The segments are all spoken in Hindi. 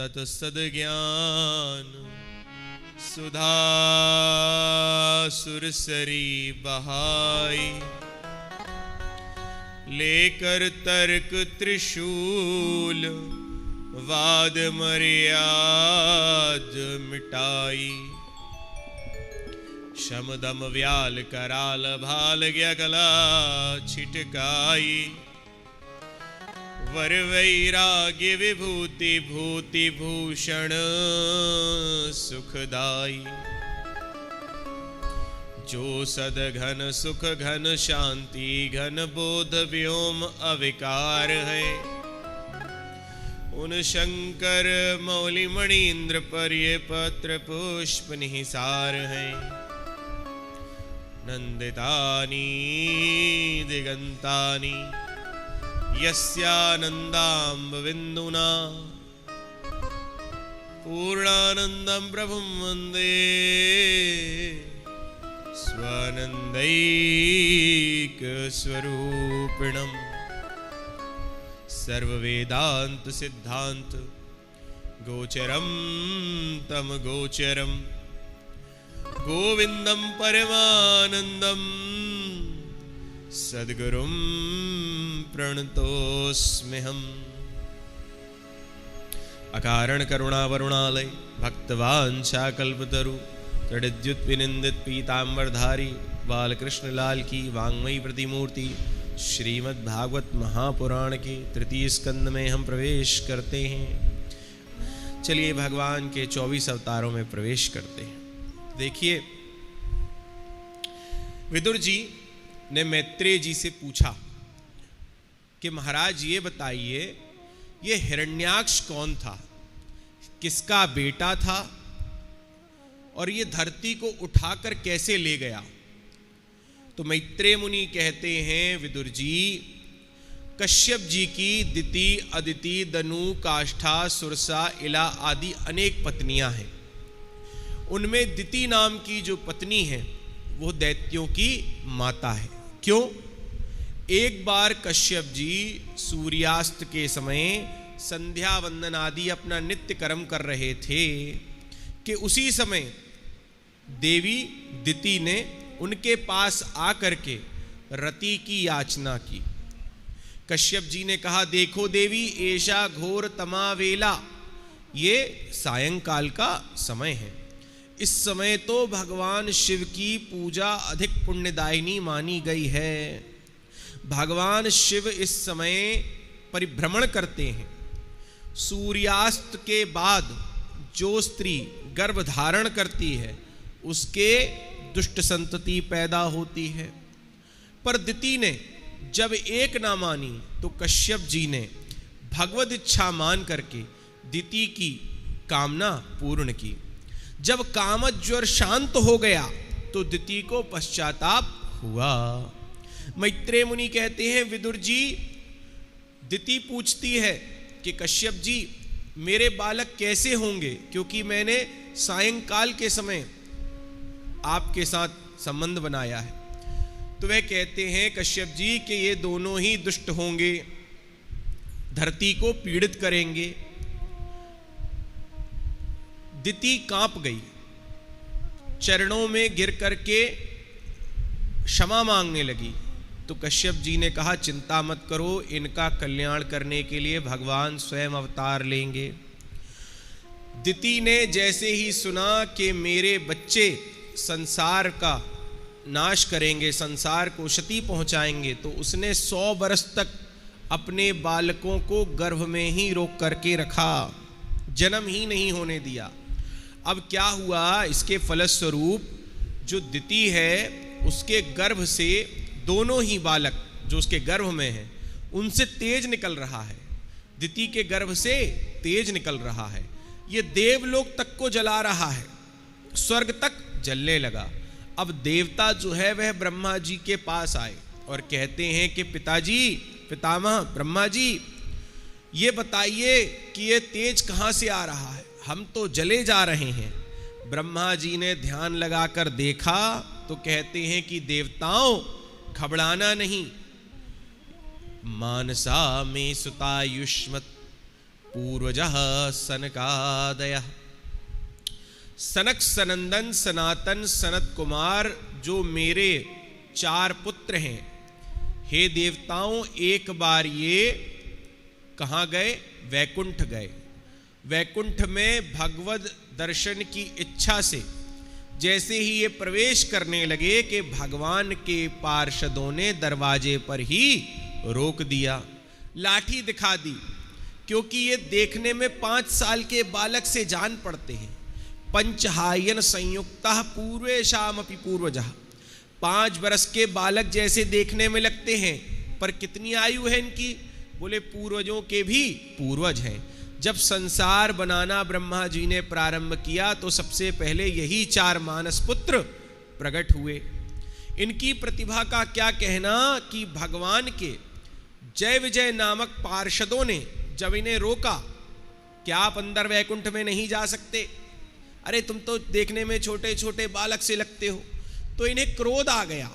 तत्सद्ज्ञान सुधा सुरसरी बहाई, लेकर तर्क त्रिशूल वाद मर्याद मिटाई। शमदम व्याल कराल भाल गया गला छिटकाई, वर वैराग्य विभूति भूति भूषण सुखदाई। जो सदघन सुख घन शांति घन बोध व्योम अविकार है, उन शंकर मौलि मणीन्द्र पर ये पत्र पुष्प निहिसार है। नंदितानि दिगंतानि यस्यानंदाम्ब बिंदुना, पूर्णानंदं प्रभुं वंदे स्वानंदैक स्वरूपिणम्। सर्ववेदांत सिद्धांत गोचरम तम गोचरम, गोविंदम परमानंदम सद्गुरुं प्रणतोस्म्यहम्। अकारण करुणा वरुणालय भक्तवांछा कल्पतरु, तड़िद्युत विनिंदित पीतांबरधारी बालकृष्ण लाल की वांग्मयी प्रतिमूर्ति। श्रीमद् भागवत महापुराण के तृतीय स्कंद में हम प्रवेश करते हैं। चलिए भगवान के 24 अवतारों में प्रवेश करते हैं। देखिए, विदुर जी ने मैत्रेय जी से पूछा कि महाराज ये बताइए, ये हिरण्याक्ष कौन था, किसका बेटा था और ये धरती को उठाकर कैसे ले गया? तो मैत्रेय मुनि कहते हैं, विदुर जी, कश्यप जी की दिति अदिति दनु काष्ठा सुरसा इला आदि अनेक पत्नियां हैं। उनमें दिति नाम की जो पत्नी है वो दैत्यों की माता है। क्यों? एक बार कश्यप जी सूर्यास्त के समय संध्या वंदन आदि अपना नित्य कर्म कर रहे थे कि उसी समय देवी दिति ने उनके पास आकर के रति की याचना की। कश्यप जी ने कहा, देखो देवी, ऐशा घोर तमावेला, ये सायंकाल का समय है। इस समय तो भगवान शिव की पूजा अधिक पुण्यदायिनी मानी गई है। भगवान शिव इस समय परिभ्रमण करते हैं। सूर्यास्त के बाद जो स्त्री गर्भ धारण करती है उसके दुष्ट संतति पैदा होती है। पर दिति ने जब एक ना मानी तो कश्यप जी ने भगवद इच्छा मान करके दिति की कामना पूर्ण की। जब कामज्वर शांत हो गया तो दिति को पश्चाताप हुआ। मैत्रेय मुनि कहते हैं, विदुर जी, दिति पूछती है कि कश्यप जी, मेरे बालक कैसे होंगे, क्योंकि मैंने सायंकाल के समय आपके साथ संबंध बनाया है। तो वह कहते हैं कश्यप जी कि ये दोनों ही दुष्ट होंगे, धरती को पीड़ित करेंगे। दिति कांप गई, चरणों में गिर करके क्षमा मांगने लगी। तो कश्यप जी ने कहा, चिंता मत करो, इनका कल्याण करने के लिए भगवान स्वयं अवतार लेंगे। दिति ने जैसे ही सुना कि मेरे बच्चे संसार का नाश करेंगे, संसार को क्षति पहुंचाएंगे, तो उसने 100 वर्ष तक अपने बालकों को गर्भ में ही रोक करके रखा, जन्म ही नहीं होने दिया। अब क्या हुआ, इसके फलस्वरूप जो दिति है उसके गर्भ से दोनों ही बालक जो उसके गर्भ में हैं उनसे तेज निकल रहा है। दिति के गर्भ से तेज निकल रहा है। ये देवलोक तक को जला रहा है, स्वर्ग तक जलने लगा। अब देवता जो है वह ब्रह्मा जी के पास आए और कहते हैं कि पिताजी, पितामह ब्रह्मा जी, ये बताइए कि ये तेज कहाँ से आ रहा है, हम तो जले जा रहे हैं। ब्रह्मा जी ने ध्यान लगाकर देखा तो कहते हैं कि देवताओं, घबराना नहीं, मानसा में सुतायुष्मत पूर्वजः सनकादयः। सनक सनंदन सनातन सनत कुमार जो मेरे 4 पुत्र हैं, हे देवताओं एक बार ये कहाँ गए? वैकुंठ गए। वैकुंठ में भगवद दर्शन की इच्छा से जैसे ही ये प्रवेश करने लगे कि भगवान के पार्षदों ने दरवाजे पर ही रोक दिया, लाठी दिखा दी, क्योंकि ये देखने में 5 साल के बालक से जान पड़ते हैं। पंचहायन संयुक्ता पूर्वेशाम अपि पूर्वजः, 5 बरस के बालक जैसे देखने में लगते हैं, पर कितनी आयु है इनकी? बोले पूर्वजों के भी पूर्वज हैं। जब संसार बनाना ब्रह्मा जी ने प्रारंभ किया तो सबसे पहले यही 4 मानस पुत्र प्रकट हुए। इनकी प्रतिभा का क्या कहना कि भगवान के जय विजय नामक पार्षदों ने जब इन्हें रोका, क्या आप अंदर वैकुंठ में नहीं जा सकते? अरे तुम तो देखने में छोटे छोटे बालक से लगते हो। तो इन्हें क्रोध आ गया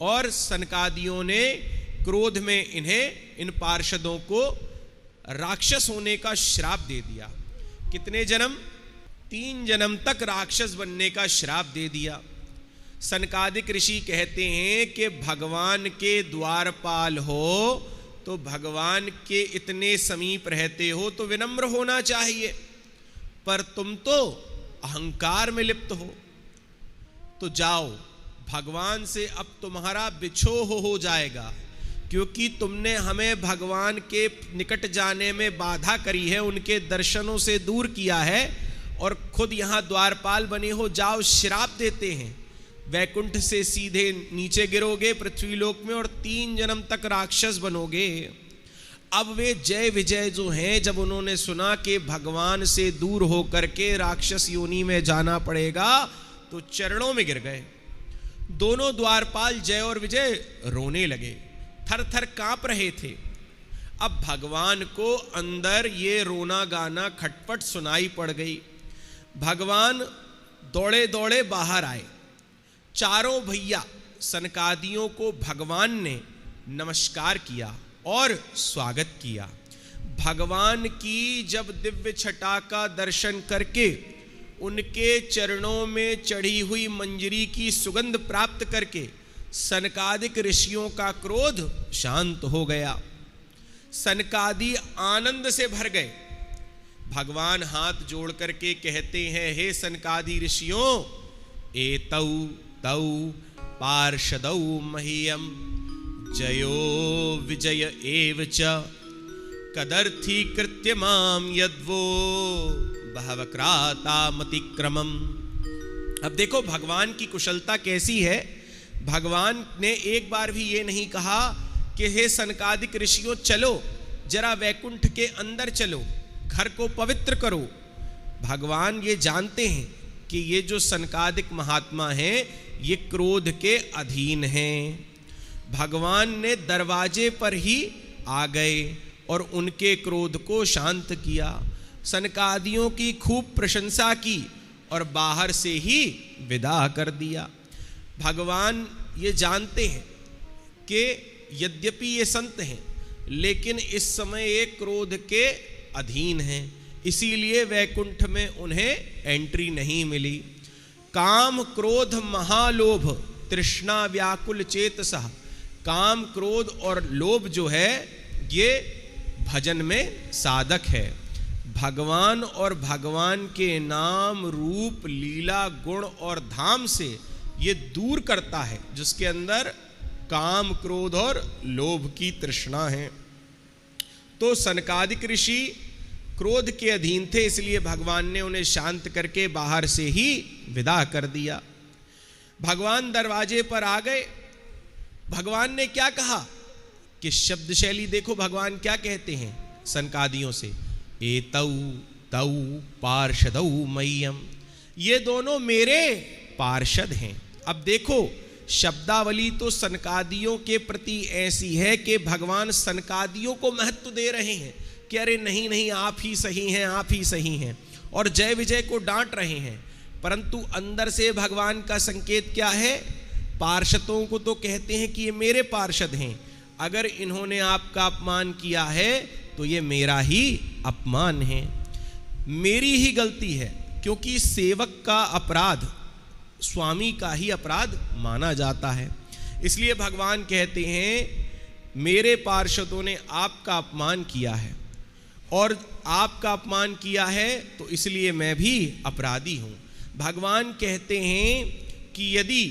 और सनकादियों ने क्रोध में इन्हें, इन पार्षदों को राक्षस होने का श्राप दे दिया। कितने जन्म? 3 जन्म तक राक्षस बनने का श्राप दे दिया। सनकादिक ऋषि कहते हैं कि भगवान के द्वारपाल हो तो भगवान के इतने समीप रहते हो तो विनम्र होना चाहिए, पर तुम तो अहंकार में लिप्त हो। तो जाओ, भगवान से अब तुम्हारा बिछोह हो जाएगा, क्योंकि तुमने हमें भगवान के निकट जाने में बाधा करी है, उनके दर्शनों से दूर किया है और खुद यहाँ द्वारपाल बने हो। जाओ, श्राप देते हैं, वैकुंठ से सीधे नीचे गिरोगे पृथ्वीलोक में और 3 जन्म तक राक्षस बनोगे। अब वे जय विजय जो हैं, जब उन्होंने सुना कि भगवान से दूर होकर के राक्षस योनि में जाना पड़ेगा तो चरणों में गिर गए। दोनों द्वारपाल जय और विजय रोने लगे, थर थर कांप रहे थे। अब भगवान को अंदर ये रोना गाना खटपट सुनाई पड़ गई। भगवान दौड़े दौड़े बाहर आए। चारों भैया सनकादियों को भगवान ने नमस्कार किया और स्वागत किया। भगवान की जब दिव्य छटा का दर्शन करके उनके चरणों में चढ़ी हुई मंजरी की सुगंध प्राप्त करके सनकादिक ऋषियों का क्रोध शांत हो गया। सनकादि आनंद से भर गए। भगवान हाथ जोड़ करके कहते हैं, हे सनकादि ऋषियों, एतौ तौ पार्षदौ मह्यम जयो विजय एव च कदर्थी कृत्य माम यद्वो बहवक्रातामतिक्रमम्। अब देखो भगवान की कुशलता कैसी है। भगवान ने एक बार भी ये नहीं कहा कि हे सनकादिक ऋषियों चलो जरा वैकुंठ के अंदर चलो, घर को पवित्र करो। भगवान ये जानते हैं कि ये जो सनकादिक महात्मा हैं ये क्रोध के अधीन हैं। भगवान ने दरवाजे पर ही आ गए और उनके क्रोध को शांत किया। सनकादियों की खूब प्रशंसा की और बाहर से ही विदा कर दिया। भगवान ये जानते हैं कि यद्यपि ये संत हैं लेकिन इस समय ये क्रोध के अधीन हैं, इसीलिए वैकुंठ में उन्हें एंट्री नहीं मिली। काम क्रोध महालोभ तृष्णा व्याकुल चेतसः। काम क्रोध और लोभ जो है ये भजन में साधक है। भगवान और भगवान के नाम रूप लीला गुण और धाम से ये दूर करता है जिसके अंदर काम क्रोध और लोभ की तृष्णा है। तो सनकादिक ऋषि क्रोध के अधीन थे, इसलिए भगवान ने उन्हें शांत करके बाहर से ही विदा कर दिया। भगवान दरवाजे पर आ गए। भगवान ने क्या कहा कि शब्द शैली देखो, भगवान क्या कहते हैं सनकादियों से, एतौ तौ पार्षदौ मह्यम, ये दोनों मेरे पार्षद हैं। अब देखो शब्दावली तो सनकादियों के प्रति ऐसी है कि भगवान सनकादियों को महत्व दे रहे हैं कि अरे नहीं नहीं आप ही सही हैं, आप ही सही हैं, और जय विजय को डांट रहे हैं। परंतु अंदर से भगवान का संकेत क्या है? पार्षदों को तो कहते हैं कि ये मेरे पार्षद हैं, अगर इन्होंने आपका अपमान किया है तो ये मेरा ही अपमान है, मेरी ही गलती है, क्योंकि सेवक का अपराध स्वामी का ही अपराध माना जाता है। इसलिए भगवान कहते हैं मेरे पार्षदों ने आपका अपमान किया है, और आपका अपमान किया है तो इसलिए मैं भी अपराधी हूं। भगवान कहते हैं कि यदि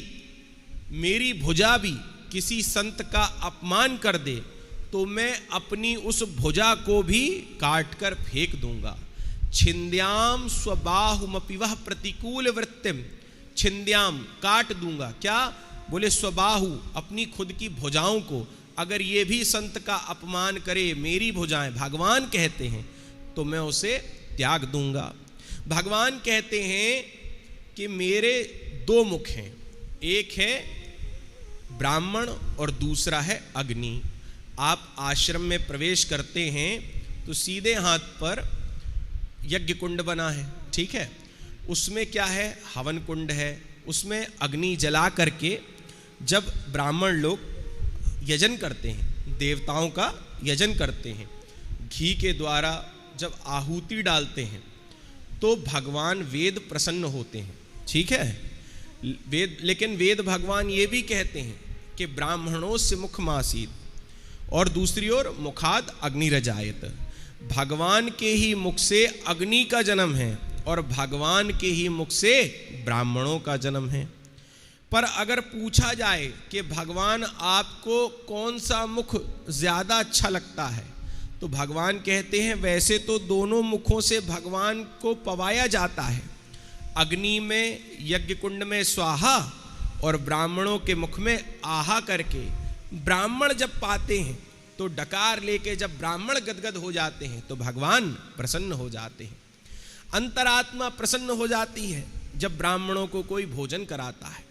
मेरी भुजा भी किसी संत का अपमान कर दे तो मैं अपनी उस भुजा को भी काट कर फेंक दूंगा। छिंद्याम स्वबाहुमपि वह प्रतिकूल वृत्तिम, छिंद्याम काट दूंगा, क्या बोले स्वबाहु अपनी खुद की भुजाओं को, अगर ये भी संत का अपमान करे मेरी भुजाएं, भगवान कहते हैं, तो मैं उसे त्याग दूंगा। भगवान कहते हैं कि मेरे दो मुख हैं, एक है ब्राह्मण और दूसरा है अग्नि। आप आश्रम में प्रवेश करते हैं तो सीधे हाथ पर यज्ञ कुंड बना है, ठीक है, उसमें क्या है, हवन कुंड है, उसमें अग्नि जला करके जब ब्राह्मण लोग यजन करते हैं, देवताओं का यजन करते हैं, घी के द्वारा जब आहुति डालते हैं तो भगवान वेद प्रसन्न होते हैं, ठीक है। वेद, लेकिन वेद भगवान ये भी कहते हैं कि ब्राह्मणों से मुखमासीत, और दूसरी ओर मुखाद अग्निरजायत, भगवान के ही मुख से अग्नि का जन्म है और भगवान के ही मुख से ब्राह्मणों का जन्म है। पर अगर पूछा जाए कि भगवान आपको कौन सा मुख ज्यादा अच्छा लगता है, तो भगवान कहते हैं वैसे तो दोनों मुखों से भगवान को पवाया जाता है, अग्नि में यज्ञ कुंड में स्वाहा और ब्राह्मणों के मुख में आहा करके। ब्राह्मण जब पाते हैं तो डकार लेके जब ब्राह्मण गदगद हो जाते हैं तो भगवान प्रसन्न हो जाते हैं, अंतरात्मा प्रसन्न हो जाती है जब ब्राह्मणों को कोई भोजन कराता है।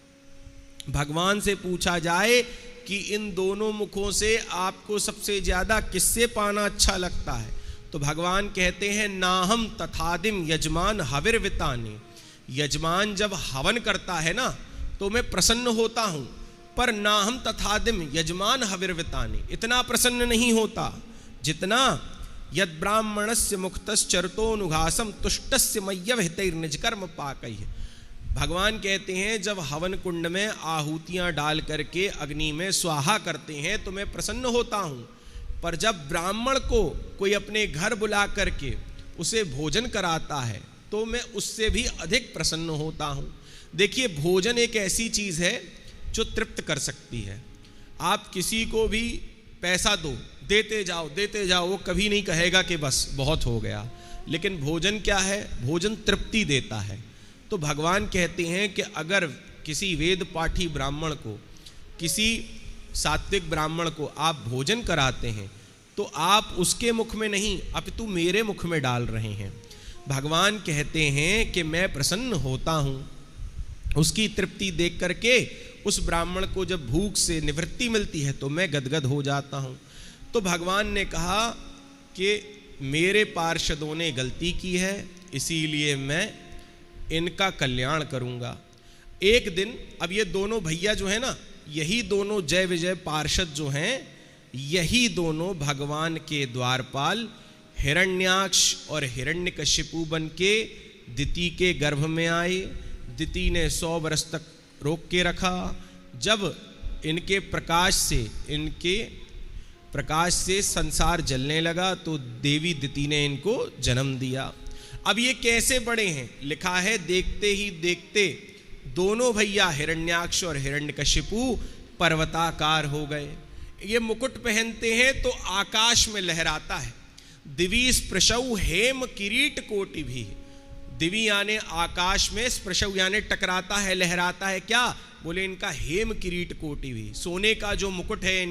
भगवान से पूछा जाए कि इन दोनों मुखों से आपको सबसे ज्यादा किससे पाना अच्छा लगता है, तो भगवान कहते हैं नाहम तथादिम यजमान हविर्वितानि, यजमान जब हवन करता है ना तो मैं प्रसन्न होता हूं, पर नाहम तथादिम यजमान हविर्वितानि, इतना प्रसन्न नहीं होता जितना यद ब्राह्मणस्य मुक्तश्चरतोनुघासम तुष्टस्य मय्यवहितैर्निजकर्म पाकैः। भगवान कहते हैं जब हवन कुंड में आहुतियां डाल करके अग्नि में स्वाहा करते हैं तो मैं प्रसन्न होता हूं, पर जब ब्राह्मण को कोई अपने घर बुला करके उसे भोजन कराता है तो मैं उससे भी अधिक प्रसन्न होता हूं। देखिए, भोजन एक ऐसी चीज है जो तृप्त कर सकती है। आप किसी को भी पैसा दो, देते जाओ, वो कभी नहीं कहेगा कि बस बहुत हो गया। लेकिन भोजन क्या है, भोजन तृप्ति देता है। तो भगवान कहते हैं कि अगर किसी वेद पाठी ब्राह्मण को, किसी सात्विक ब्राह्मण को आप भोजन कराते हैं तो आप उसके मुख में नहीं अपितु मेरे मुख में डाल रहे हैं। भगवान कहते हैं कि मैं प्रसन्न होता हूं, उसकी तृप्ति देख करके उस ब्राह्मण को जब भूख से निवृत्ति मिलती है तो मैं गदगद हो जाता हूं। तो भगवान ने कहा कि मेरे पार्षदों ने गलती की है, इसीलिए मैं इनका कल्याण करूंगा। एक दिन, अब ये दोनों भैया जो है ना, यही दोनों जय विजय पार्षद जो हैं, यही दोनों भगवान के द्वारपाल हिरण्याक्ष और हिरण्यकशिपु बन के दिति के गर्भ में आए। दिति ने 100 वर्ष तक रोक के रखा। जब इनके प्रकाश से संसार जलने लगा तो देवी दिति ने इनको जन्म दिया। अब ये कैसे बड़े हैं, लिखा है देखते ही देखते दोनों भैया हिरण्याक्ष और हिरण्यकशिपु पर्वताकार हो गए। ये मुकुट पहनते हैं तो आकाश में लहराता है। दिवी स्पृशौ हेम किरीट कोटि भी, दिवी यानी आकाश में, स्पृशौ यानी टकराता है, लहराता है। क्या बोले, इनका हेम किरीट कोटि भी, सोने का जो मुकुट है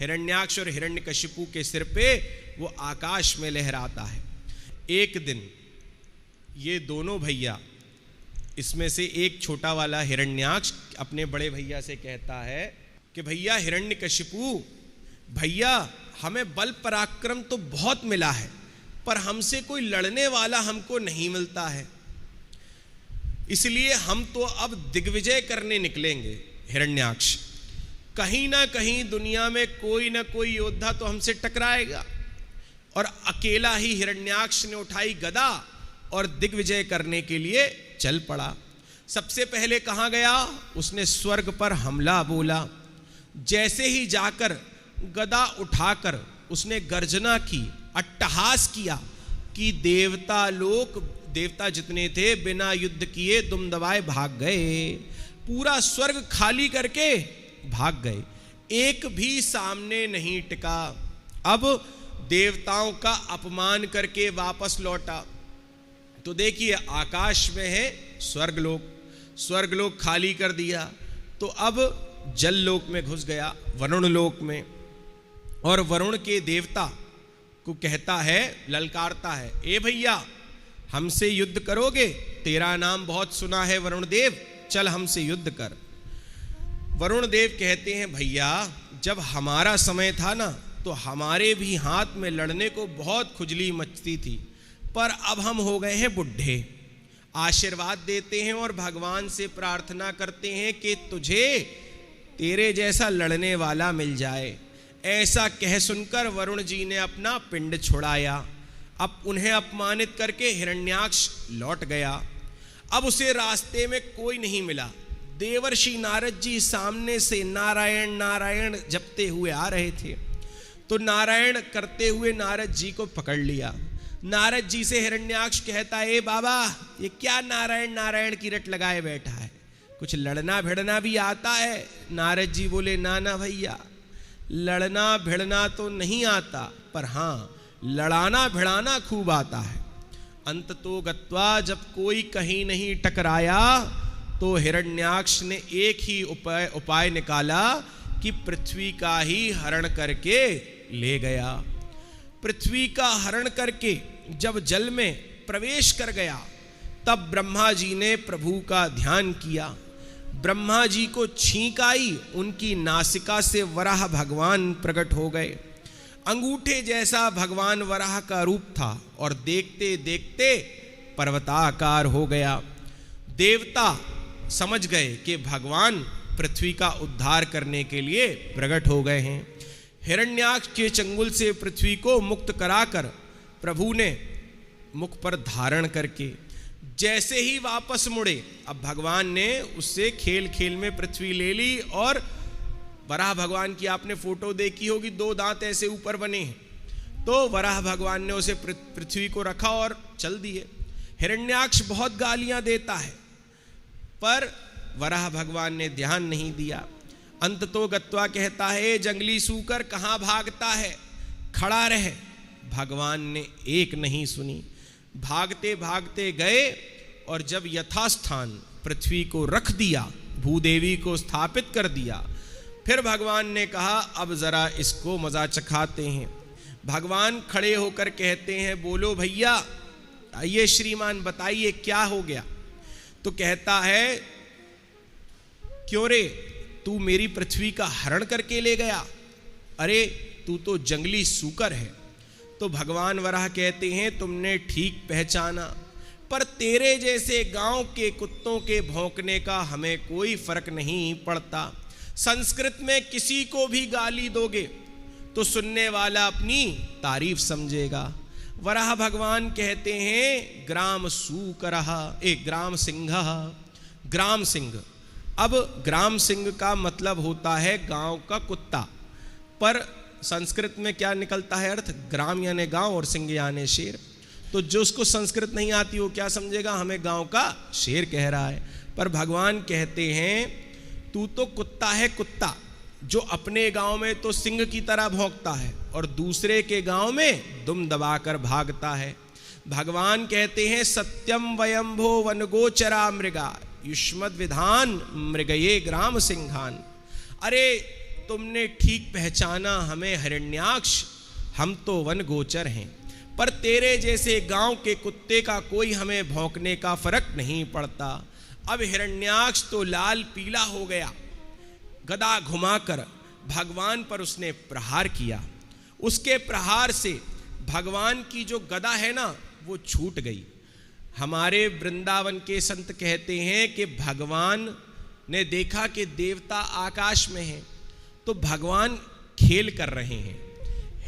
हिरण्याक्ष और हिरण्यकशिपु के सिर पे, वो आकाश में लहराता है। एक दिन ये दोनों भैया, इसमें से एक छोटा वाला हिरण्याक्ष अपने बड़े भैया से कहता है कि भैया हिरण्यकशिपु, भैया हमें बल पराक्रम तो बहुत मिला है, पर हमसे कोई लड़ने वाला हमको नहीं मिलता है, इसलिए हम तो अब दिग्विजय करने निकलेंगे। हिरण्याक्ष, कहीं ना कहीं दुनिया में कोई ना कोई योद्धा तो हमसे टकराएगा, और अकेला ही हिरण्याक्ष ने उठाई गदा और दिग्विजय करने के लिए चल पड़ा। सबसे पहले कहाँ गया? उसने स्वर्ग पर हमला बोला। जैसे ही जाकर गदा उठाकर उसने गर्जना की, अट्टहास किया कि देवता जितने थे बिना युद्ध किए दुम दबाए भाग गए, पूरा स्वर्ग खाली करके भाग गए, एक भी सामने नहीं टिका। अब देवताओं का अपमान करके वापस लौटा तो देखिए आकाश में है स्वर्गलोक, स्वर्गलोक खाली कर दिया तो अब जल लोक में घुस गया, वरुण लोक में। और वरुण के देवता को कहता है, ललकारता है, ए भैया हमसे युद्ध करोगे? तेरा नाम बहुत सुना है वरुण देव, चल हमसे युद्ध कर। वरुण देव कहते हैं, भैया जब हमारा समय था ना तो हमारे भी हाथ में लड़ने को बहुत खुजली मचती थी, पर अब हम हो गए हैं बुढ़े। आशीर्वाद देते हैं और भगवान से प्रार्थना करते हैं कि तुझे तेरे जैसा लड़ने वाला मिल जाए। ऐसा कह सुनकर वरुण जी ने अपना पिंड छुड़ाया। अब उन्हें अपमानित करके हिरण्याक्ष लौट गया। अब उसे रास्ते में कोई नहीं मिला। देवर्षि नारद जी सामने से नारायण नारायण जपते हुए आ रहे थे तो नारायण करते हुए नारद जी को पकड़ लिया। नारद जी से हिरण्याक्ष कहता है, ए बाबा ये क्या नारायण नारायण की रट लगाए बैठा है, कुछ लड़ना भिड़ना भी आता है? नारद जी बोले, ना ना भैया, लड़ना भिड़ना तो नहीं आता, पर हाँ लड़ाना भिड़ाना खूब आता है। अंत तो गत्वा जब कोई कहीं नहीं टकराया तो हिरण्याक्ष ने एक ही उपाय निकाला कि पृथ्वी का ही हरण करके ले गया। पृथ्वी का हरण करके जब जल में प्रवेश कर गया तब ब्रह्मा जी ने प्रभु का ध्यान किया। ब्रह्मा जी को छींक आई, उनकी नासिका से वराह भगवान प्रकट हो गए। अंगूठे जैसा भगवान वराह का रूप था और देखते देखते पर्वताकार हो गया। देवता समझ गए कि भगवान पृथ्वी का उद्धार करने के लिए प्रकट हो गए हैं। हिरण्याक्ष के चंगुल से पृथ्वी को मुक्त कराकर प्रभु ने मुख पर धारण करके जैसे ही वापस मुड़े, अब भगवान ने उससे खेल खेल में पृथ्वी ले ली। और वराह भगवान की आपने फोटो देखी होगी, दो दांत ऐसे ऊपर बने हैं, तो वराह भगवान ने उसे पृथ्वी को रखा और चल दिए। हिरण्याक्ष बहुत गालियां देता है पर वराह भगवान ने ध्यान नहीं दिया। अंत तो गत्वा कहता है, जंगली सूकर कहाँ भागता है, खड़ा रहे। भगवान ने एक नहीं सुनी, भागते भागते गए और जब यथास्थान पृथ्वी को रख दिया, भूदेवी को स्थापित कर दिया, फिर भगवान ने कहा अब जरा इसको मजा चखाते हैं। भगवान खड़े होकर कहते हैं, बोलो भैया, आइए श्रीमान बताइए क्या हो गया। तो कहता है, क्यों रे तू मेरी पृथ्वी का हरण करके ले गया? अरे तू तो जंगली सूकर है। तो भगवान वराह कहते हैं, तुमने ठीक पहचाना, पर तेरे जैसे गांव के कुत्तों के भौंकने का हमें कोई फर्क नहीं पड़ता। संस्कृत में किसी को भी गाली दोगे तो सुनने वाला अपनी तारीफ समझेगा। वराह भगवान कहते हैं, ग्राम सूकरः, एक ग्राम सिंहः, ग्राम सिंह। अब ग्राम सिंह का मतलब होता है गांव का कुत्ता, पर संस्कृत में क्या निकलता है अर्थ? ग्राम यानी गांव और सिंह यानी शेर। तो जो उसको संस्कृत नहीं आती वो क्या समझेगा, हमें गांव का शेर कह रहा है। पर भगवान कहते हैं, तू तो कुत्ता है, कुत्ता जो अपने गांव में तो सिंह की तरह भौंकता है और दूसरे के गांव में दुम दबाकर भागता है। भगवान कहते हैं, सत्यम वयंभो वनगोचरा मृगा युष्मद् विधान मृगये ग्राम सिंहान। अरे तुमने ठीक पहचाना हमें हिरण्याक्ष, हम तो वन गोचर हैं, पर तेरे जैसे गांव के कुत्ते का कोई हमें भौंकने का फर्क नहीं पड़ता। अब हिरण्याक्ष तो लाल पीला हो गया। गदा घुमाकर भगवान पर उसने प्रहार किया। उसके प्रहार से भगवान की जो गदा है ना वो छूट गई। हमारे वृंदावन के संत कहते हैं कि भगवान ने देखा कि देवता आकाश में हैं तो भगवान खेल कर रहे हैं।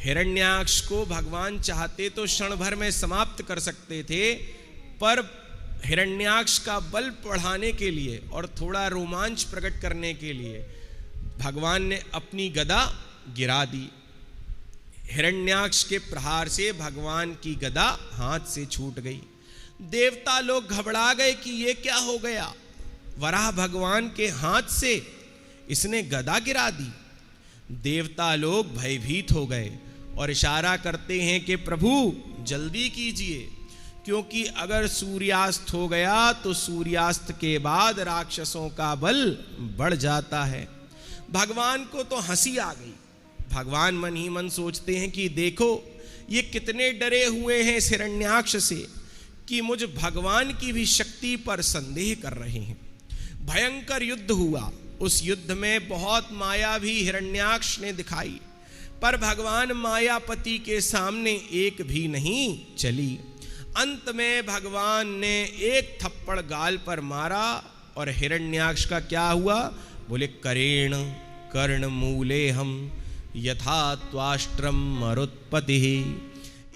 हिरण्याक्ष को भगवान चाहते तो क्षण भर में समाप्त कर सकते थे, पर हिरण्याक्ष का बल बढ़ाने के लिए और थोड़ा रोमांच प्रकट करने के लिए भगवान ने अपनी गदा गिरा दी। हिरण्याक्ष के प्रहार से भगवान की गदा हाथ से छूट गई। देवता लोग घबरा गए कि ये क्या हो गया, वराह भगवान के हाथ से इसने गदा गिरा दी। देवता लोग भयभीत हो गए और इशारा करते हैं कि प्रभु जल्दी कीजिए, क्योंकि अगर सूर्यास्त हो गया तो सूर्यास्त के बाद राक्षसों का बल बढ़ जाता है। भगवान को तो हंसी आ गई। भगवान मन ही मन सोचते हैं कि देखो ये कितने डरे हुए हैं इस हिरण्याक्ष से कि मुझ भगवान की भी शक्ति पर संदेह कर रहे हैं। भयंकर युद्ध हुआ। उस युद्ध में बहुत माया भी हिरण्याक्ष ने दिखाई, पर भगवान मायापति के सामने एक भी नहीं चली। अंत में भगवान ने एक थप्पड़ गाल पर मारा और हिरण्याक्ष का क्या हुआ? बोले करेण कर्ण मूले हम यथा त्वाष्ट्रम मरुत्पति।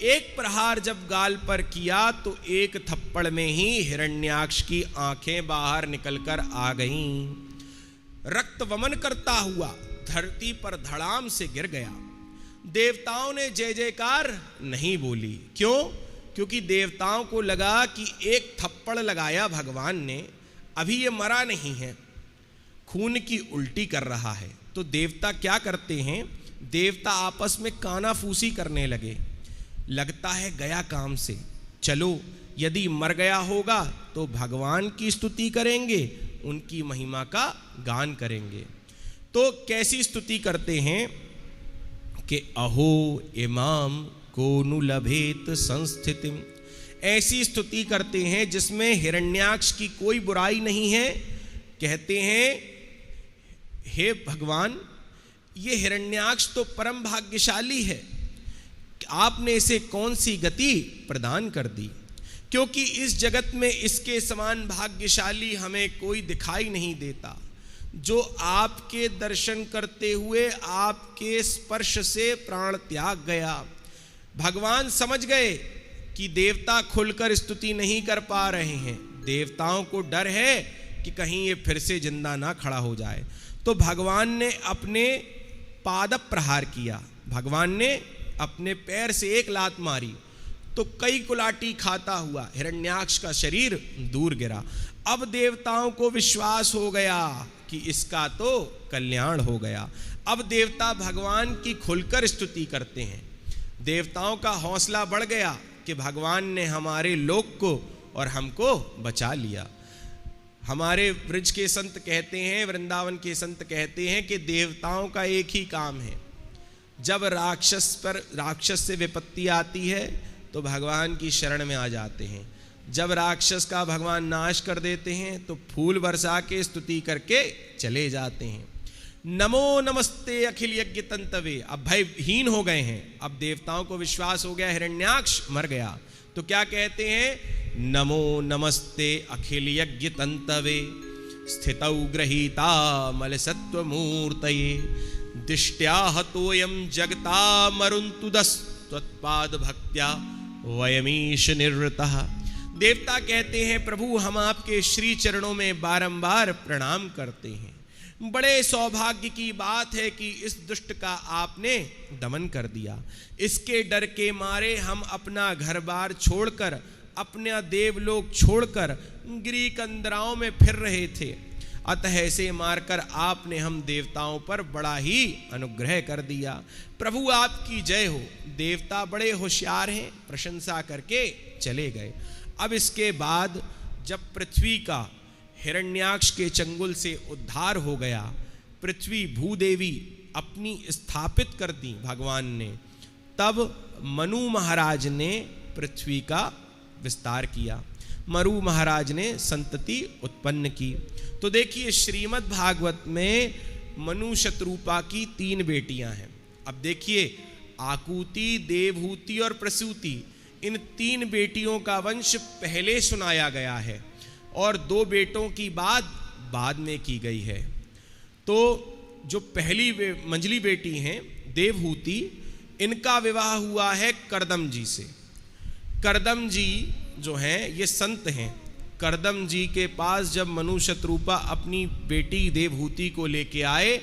एक प्रहार जब गाल पर किया तो एक थप्पड़ में ही हिरण्याक्ष की आंखें बाहर निकलकर आ गईं। रक्त वमन करता हुआ धरती पर धड़ाम से गिर गया। देवताओं ने जय जयकार नहीं बोली। क्यों? क्योंकि देवताओं को लगा कि एक थप्पड़ लगाया भगवान ने, अभी ये मरा नहीं है, खून की उल्टी कर रहा है। तो देवता क्या करते हैं? देवता आपस में कानाफूसी करने लगे। लगता है गया काम से, चलो यदि मर गया होगा तो भगवान की स्तुति करेंगे, उनकी महिमा का गान करेंगे। तो कैसी स्तुति करते हैं कि अहो इमाम को नु लभेत संस्थितिम। ऐसी स्तुति करते हैं जिसमें हिरण्याक्ष की कोई बुराई नहीं है। कहते हैं हे भगवान, ये हिरण्याक्ष तो परम भाग्यशाली है, आपने इसे कौन सी गति प्रदान कर दी, क्योंकि इस जगत में इसके समान भाग्यशाली हमें कोई दिखाई नहीं देता, जो आपके दर्शन करते हुए आपके स्पर्श से प्राण त्याग गया। भगवान समझ गए कि देवता खुलकर स्तुति नहीं कर पा रहे हैं। देवताओं को डर है कि कहीं ये फिर से जिंदा ना खड़ा हो जाए। तो भगवान ने अपने पाद प्रहार किया। भगवान ने अपने पैर से एक लात मारी तो कई कुलाटी खाता हुआ हिरण्याक्ष का शरीर दूर गिरा। अब देवताओं को विश्वास हो गया कि इसका तो कल्याण हो गया। अब देवता भगवान की खुलकर स्तुति करते हैं। देवताओं का हौसला बढ़ गया कि भगवान ने हमारे लोक को और हमको बचा लिया। हमारे ब्रज के संत कहते हैं, वृंदावन के संत कहते हैं कि देवताओं का एक ही काम है, जब राक्षस से विपत्ति आती है तो भगवान की शरण में आ जाते हैं। जब राक्षस का भगवान नाश कर देते हैं तो फूल बरसा के स्तुति करके चले जाते हैं। नमो नमस्ते अखिल यज्ञ तंतवे। अब भयहीन हो गए हैं। अब देवताओं को विश्वास हो गया हिरण्याक्ष मर गया, तो क्या कहते हैं? नमो नमस्ते अखिल यज्ञ तंतवे स्थितौ गृहीता मल सत्व मूर्तये दिष्ट्या हतोयम जगता मरुंतुदस त्वत्पाद भक्त्या वयमीश निर्वृतः। देवता कहते हैं प्रभु हम आपके श्री चरणों में बारंबार प्रणाम करते हैं। बड़े सौभाग्य की बात है कि इस दुष्ट का आपने दमन कर दिया। इसके डर के मारे हम अपना घर बार छोड़कर, अपना देवलोक छोड़कर गिरी कंदराओं में फिर रहे थे। अतः ऐसे मारकर आपने हम देवताओं पर बड़ा ही अनुग्रह कर दिया। प्रभु आपकी जय हो। देवता बड़े होशियार हैं, प्रशंसा करके चले गए। अब इसके बाद जब पृथ्वी का हिरण्याक्ष के चंगुल से उद्धार हो गया, पृथ्वी भूदेवी अपनी स्थापित कर दी भगवान ने, तब मनु महाराज ने पृथ्वी का विस्तार किया। मनु महाराज ने संतति उत्पन्न की। तो देखिए श्रीमद् भागवत में मनु शत्रुपा की 3 बेटियां हैं। अब देखिए आकुति, देवहूति और प्रसूति, इन 3 बेटियों का वंश पहले सुनाया गया है और 2 बेटों की बात बाद में की गई है। तो जो पहली मंझली बेटी हैं देवहूति, इनका विवाह हुआ है करदम जी से। करदम जी जो हैं ये संत हैं। करदम जी के पास जब मनु शत्रुपा अपनी बेटी देवहूति को लेके आए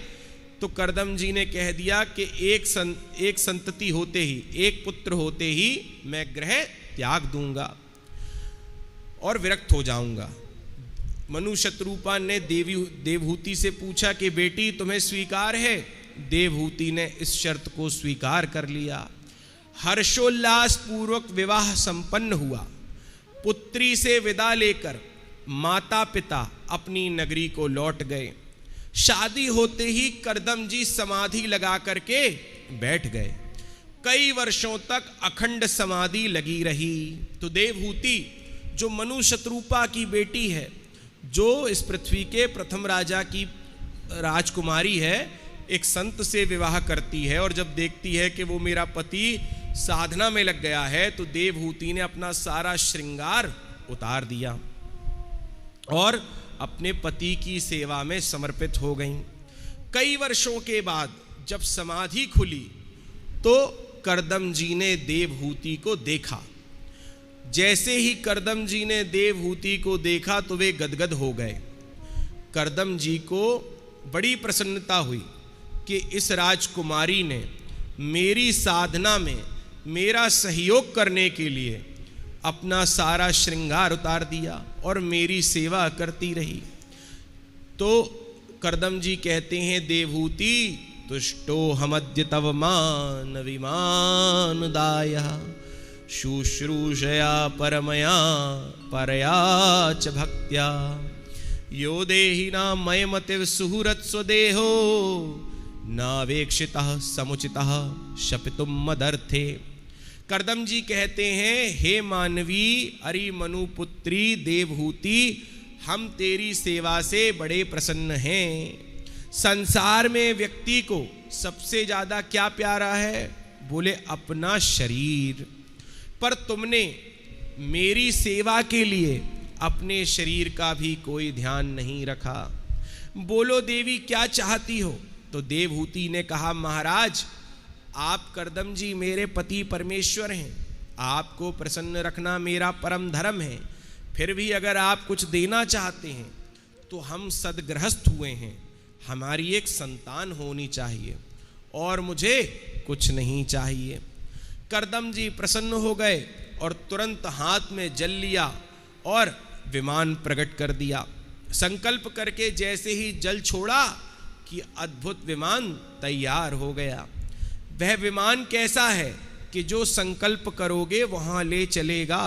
तो करदम जी ने कह दिया कि एक संतति होते ही, एक पुत्र होते ही मैं ग्रह त्याग दूंगा और विरक्त हो जाऊंगा। मनु शत्रुपा ने देवहूति से पूछा कि बेटी तुम्हें स्वीकार है? देवहूति ने इस शर्त को स्वीकार कर लिया। हर्षोल्लास पूर्वक विवाह संपन्न हुआ। पुत्री से विदा लेकर माता पिता अपनी नगरी को लौट गए। शादी होते ही करदम जी समाधि लगा करके बैठ गए। कई वर्षों तक अखंड समाधि लगी रही। तो देवहूति जो मनु शत्रुपा की बेटी है, जो इस पृथ्वी के प्रथम राजा की राजकुमारी है, एक संत से विवाह करती है और जब देखती है कि वो मेरा पति साधना में लग गया है तो देवहूति ने अपना सारा श्रृंगार उतार दिया और अपने पति की सेवा में समर्पित हो गईं। कई वर्षों के बाद जब समाधि खुली तो करदम जी ने देवहूति को देखा। जैसे ही करदम जी ने देवहूति को देखा तो वे गदगद हो गए। करदम जी को बड़ी प्रसन्नता हुई कि इस राजकुमारी ने मेरी साधना में मेरा सहयोग करने के लिए अपना सारा श्रृंगार उतार दिया और मेरी सेवा करती रही। तो करदम जी कहते हैं देवहूति तुष्टो हमद्य तव मान विमान दाया शुश्रूषया परमया परया च भक्त्या यो देहि ना मयमतिव सुहृत स्वदेहो नावेक्षितः समुचितः शपितुम मदर्थे। करदम जी कहते हैं हे मानवी अरि मनुपुत्री देवहूति, हम तेरी सेवा से बड़े प्रसन्न हैं। संसार में व्यक्ति को सबसे ज्यादा क्या प्यारा है? बोले अपना शरीर। पर तुमने मेरी सेवा के लिए अपने शरीर का भी कोई ध्यान नहीं रखा। बोलो देवी क्या चाहती हो? तो देवहूति ने कहा महाराज आप करदम जी मेरे पति परमेश्वर हैं, आपको प्रसन्न रखना मेरा परम धर्म है। फिर भी अगर आप कुछ देना चाहते हैं तो हम सदगृहस्थ हुए हैं, हमारी एक संतान होनी चाहिए और मुझे कुछ नहीं चाहिए। करदम जी प्रसन्न हो गए और तुरंत हाथ में जल लिया और विमान प्रकट कर दिया। संकल्प करके जैसे ही जल छोड़ा कि अद्भुत विमान तैयार हो गया। वह विमान कैसा है कि जो संकल्प करोगे वहां ले चलेगा।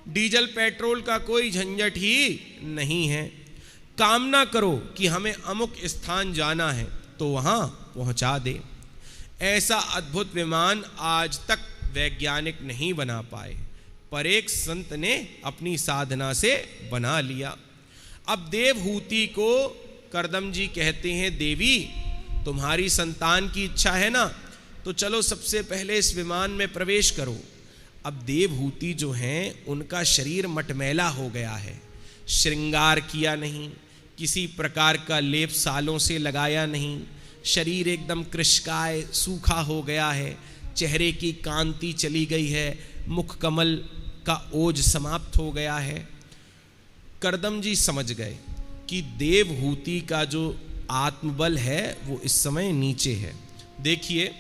डीजल पेट्रोल का कोई झंझट ही नहीं है। कामना करो कि हमें अमुक स्थान जाना है तो वहां पहुंचा दे। ऐसा अद्भुत विमान आज तक वैज्ञानिक नहीं बना पाए, पर एक संत ने अपनी साधना से बना लिया। अब देवहूति को करदम जी कहते हैं देवी तुम्हारी संतान की इच्छा है ना, तो चलो सबसे पहले इस विमान में प्रवेश करो। अब देवहूति जो हैं उनका शरीर मटमैला हो गया है, श्रृंगार किया नहीं, किसी प्रकार का लेप सालों से लगाया नहीं, शरीर एकदम कृशकाय सूखा हो गया है, चेहरे की कांति चली गई है, मुख कमल का ओज समाप्त हो गया है। करदम जी समझ गए कि देवहूति का जो आत्मबल है वो इस समय नीचे है। देखिए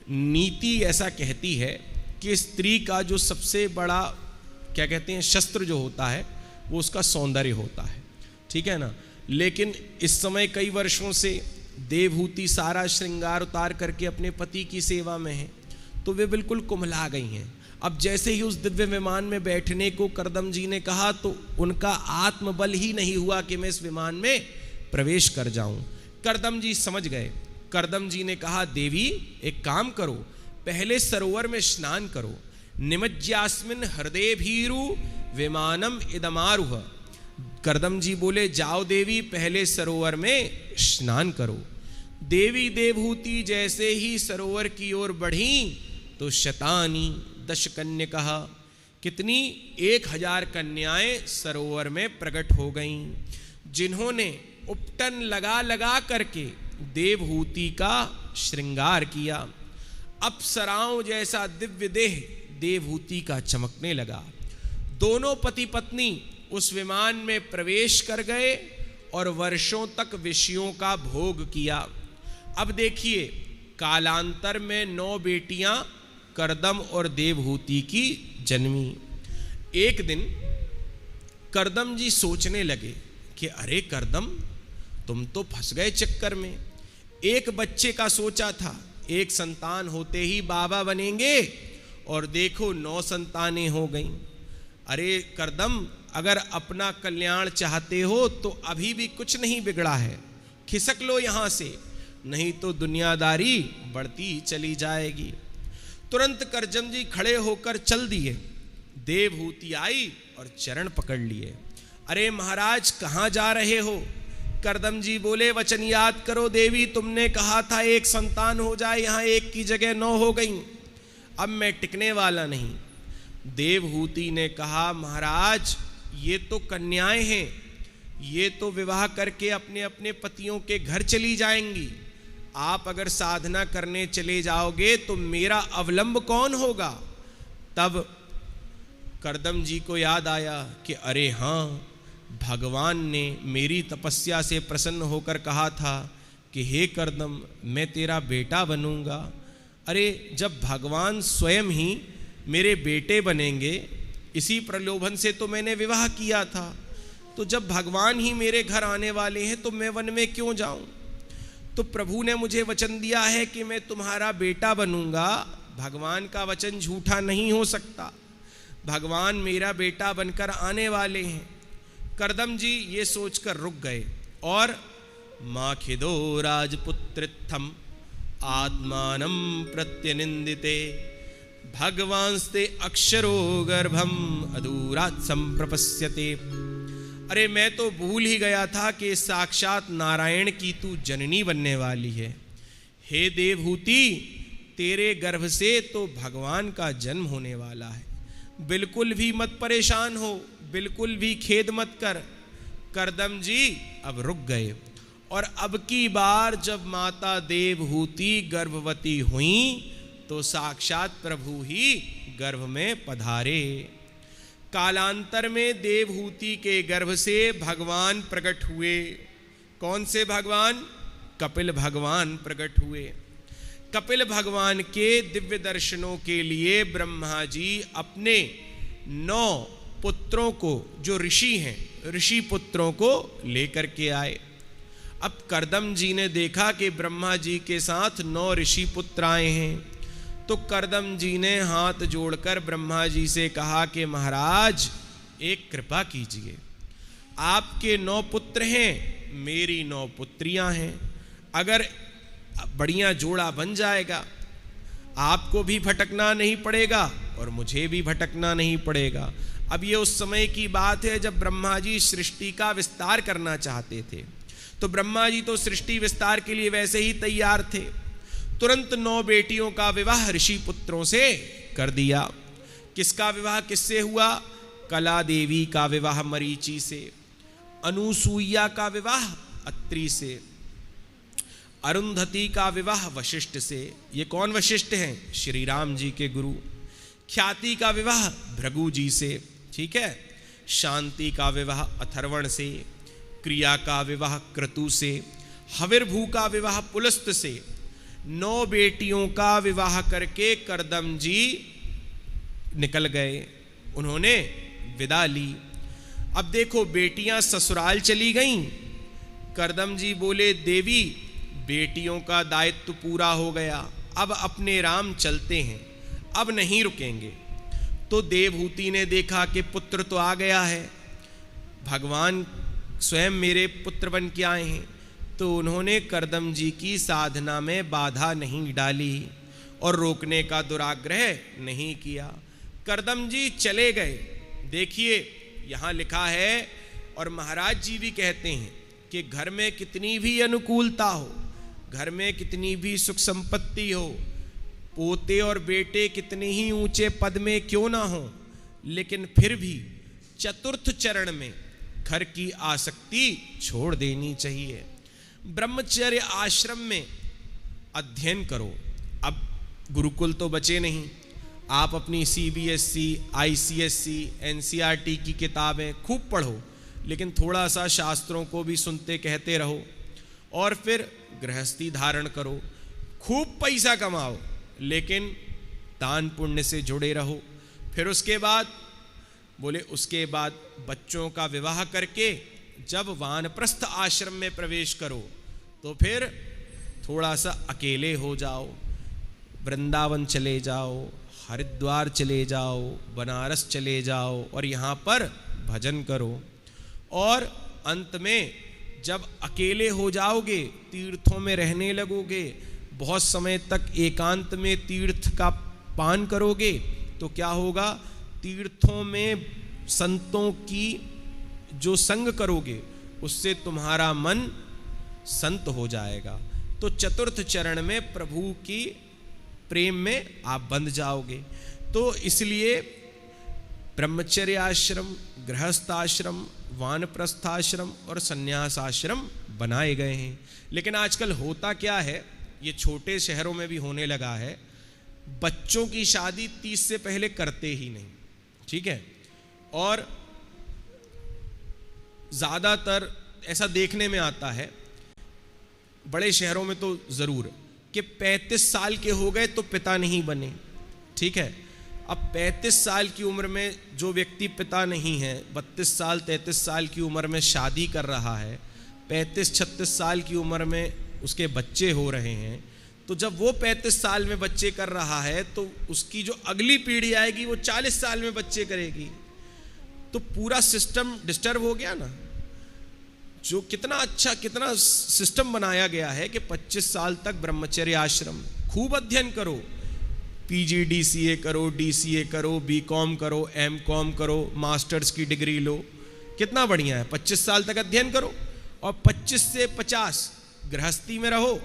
नीति ऐसा कहती है कि स्त्री का जो सबसे बड़ा क्या कहते हैं शस्त्र जो होता है वो उसका सौंदर्य होता है, ठीक है ना। लेकिन इस समय कई वर्षों से देवहूति सारा श्रृंगार उतार करके अपने पति की सेवा में है तो वे बिल्कुल कुम्हला गई हैं। अब जैसे ही उस दिव्य विमान में बैठने को करदम जी ने कहा तो उनका आत्मबल ही नहीं हुआ कि मैं इस विमान में प्रवेश कर जाऊं। करदम जी समझ गए। करदम जी ने कहा देवी एक काम करो, पहले सरोवर में स्नान करो। निमज्यास्मिन हृदय भीरु विमानम इदमारुह। करदम जी बोले जाओ देवी पहले सरोवर में स्नान करो। देवी देवहूति जैसे ही सरोवर की ओर बढ़ी तो शतानी 10 कन्यकः, कितनी 1000 कन्याएं सरोवर में प्रकट हो गईं, जिन्होंने उपटन लगा लगा करके देवहूति का श्रृंगार किया। अप्सराओं जैसा दिव्य देह देवहूति का चमकने लगा। दोनों पति पत्नी उस विमान में प्रवेश कर गए और वर्षों तक विषयों का भोग किया। अब देखिए, कालांतर में 9 बेटियां कर्दम और देवहूति की जन्मी। एक दिन कर्दम जी सोचने लगे कि अरे कर्दम, तुम तो फंस गए चक्कर में। एक बच्चे का सोचा था, एक संतान होते ही बाबा बनेंगे, और देखो 9 संतानें हो गईं। अरे कर्दम, अगर अपना कल्याण चाहते हो तो अभी भी कुछ नहीं बिगड़ा है, खिसक लो यहां से, नहीं तो दुनियादारी बढ़ती चली जाएगी। तुरंत करदम जी खड़े होकर चल दिए। देवहूति आई और चरण पकड़ लिए। अरे महाराज, कहाँ जा रहे हो? करदम जी बोले, वचन याद करो देवी, तुमने कहा था एक संतान हो जाए, यहाँ एक की जगह 9 हो गई, अब मैं टिकने वाला नहीं। देवहूति ने कहा, महाराज ये तो कन्याएं हैं, ये तो विवाह करके अपने अपने पतियों के घर चली जाएंगी। आप अगर साधना करने चले जाओगे तो मेरा अवलंब कौन होगा? तब करदम जी को याद आया कि अरे हाँ, भगवान ने मेरी तपस्या से प्रसन्न होकर कहा था कि हे करदम, मैं तेरा बेटा बनूंगा। अरे जब भगवान स्वयं ही मेरे बेटे बनेंगे, इसी प्रलोभन से तो मैंने विवाह किया था, तो जब भगवान ही मेरे घर आने वाले हैं तो मैं वन में क्यों जाऊं? तो प्रभु ने मुझे वचन दिया है कि मैं तुम्हारा बेटा बनूंगा। भगवान का वचन झूठा नहीं हो सकता, भगवान मेरा बेटा बनकर आने वाले हैं। करदम जी ये सोचकर रुक गए और माखिदो राजपुत्रित्थम आत्मानं प्रत्यनिंदिते भगवांस्ते अक्षरो गर्भम अदूरात् संप्रपश्यते। अरे मैं तो भूल ही गया था कि साक्षात नारायण की तू जननी बनने वाली है। हे देवहूति, तेरे गर्भ से तो भगवान का जन्म होने वाला है। बिल्कुल भी मत परेशान हो, बिल्कुल भी खेद मत कर। करदम जी अब रुक गए और अब की बार जब माता देवहूति गर्भवती हुई तो साक्षात प्रभु ही गर्भ में पधारे। कालांतर में देवहूति के गर्भ से भगवान प्रकट हुए। कौन से भगवान? कपिल भगवान प्रकट हुए। कपिल भगवान के दिव्य दर्शनों के लिए ब्रह्मा जी अपने 9 पुत्रों को, जो ऋषि हैं, ऋषि पुत्रों को लेकर के आए। अब करदम जी ने देखा कि ब्रह्मा जी के साथ 9 ऋषि पुत्र आए हैं, तो करदम जी ने हाथ जोड़कर ब्रह्मा जी से कहा कि महाराज एक कृपा कीजिए, आपके 9 पुत्र हैं, मेरी 9 पुत्रियां हैं, अगर बढ़िया जोड़ा बन जाएगा, आपको भी भटकना नहीं पड़ेगा और मुझे भी भटकना नहीं पड़ेगा। अब ये उस समय की बात है जब ब्रह्मा जी सृष्टि का विस्तार करना चाहते थे, तो ब्रह्मा जी तो सृष्टि विस्तार के लिए वैसे ही तैयार थे। तुरंत 9 बेटियों का विवाह ऋषि पुत्रों से कर दिया। किसका विवाह किससे हुआ? कला देवी का विवाह मरीचि से, अनुसूया का विवाह अत्रि से, अरुंधति का विवाह वशिष्ठ से। ये कौन वशिष्ठ हैं? श्री राम जी के गुरु। ख्याति का विवाह भृगु जी से, ठीक है। शांति का विवाह अथर्वण से, क्रिया का विवाह क्रतु से, हविर्भू का विवाह पुलस्त से। 9 बेटियों का विवाह करके करदम जी निकल गए, उन्होंने विदा ली। अब देखो बेटियां ससुराल चली गईं। करदम जी बोले, देवी बेटियों का दायित्व पूरा हो गया, अब अपने राम चलते हैं, अब नहीं रुकेंगे। तो देवहूति ने देखा कि पुत्र तो आ गया है, भगवान स्वयं मेरे पुत्र बन के आए हैं, तो उन्होंने करदम जी की साधना में बाधा नहीं डाली और रोकने का दुराग्रह नहीं किया। करदम जी चले गए। देखिए यहाँ लिखा है, और महाराज जी भी कहते हैं कि घर में कितनी भी अनुकूलता हो, घर में कितनी भी सुख संपत्ति हो, पोते और बेटे कितने ही ऊंचे पद में क्यों ना हो, लेकिन फिर भी चतुर्थ चरण में घर की आसक्ति छोड़ देनी चाहिए। ब्रह्मचर्य आश्रम में अध्ययन करो। अब गुरुकुल तो बचे नहीं, आप अपनी CBSE, ICSE, NCERT की किताबें खूब पढ़ो, लेकिन थोड़ा सा शास्त्रों को भी सुनते कहते रहो, और फिर गृहस्थी धारण करो, खूब पैसा कमाओ, लेकिन दान पुण्य से जुड़े रहो। फिर उसके बाद बोले, उसके बाद बच्चों का विवाह करके जब वानप्रस्थ आश्रम में प्रवेश करो तो फिर थोड़ा सा अकेले हो जाओ, वृंदावन चले जाओ, हरिद्वार चले जाओ, बनारस चले जाओ और यहाँ पर भजन करो। और अंत में जब अकेले हो जाओगे, तीर्थों में रहने लगोगे, बहुत समय तक एकांत में तीर्थ का पान करोगे, तो क्या होगा, तीर्थों में संतों की जो संग करोगे उससे तुम्हारा मन संत हो जाएगा। तो चतुर्थ चरण में प्रभु की प्रेम में आप बंध जाओगे। तो इसलिए ब्रह्मचर्य आश्रम, गृहस्थाश्रम, वानप्रस्थाश्रम और संन्यासाश्रम बनाए गए हैं। लेकिन आजकल होता क्या है, ये छोटे शहरों में भी होने लगा है, बच्चों की शादी 30 से पहले करते ही नहीं, ठीक है। और ज़्यादातर ऐसा देखने में आता है, बड़े शहरों में तो ज़रूर, कि 35 साल के हो गए तो पिता नहीं बने, ठीक है। अब 35 साल की उम्र में जो व्यक्ति पिता नहीं है, 32 साल 33 साल की उम्र में शादी कर रहा है, 35-36 साल की उम्र में उसके बच्चे हो रहे हैं, तो जब वो 35 साल में बच्चे कर रहा है तो उसकी जो अगली पीढ़ी आएगी वो 40 साल में बच्चे करेगी। तो पूरा सिस्टम डिस्टर्ब हो गया ना। जो कितना अच्छा, कितना सिस्टम बनाया गया है कि 25 साल तक ब्रह्मचर्य आश्रम, खूब अध्ययन करो, PG DCA करो, DCA करो, BCom करो, MCom करो, मास्टर्स की डिग्री लो, कितना बढ़िया है। 25 साल तक अध्ययन करो और 25 से 50 गृहस्थी में रहो,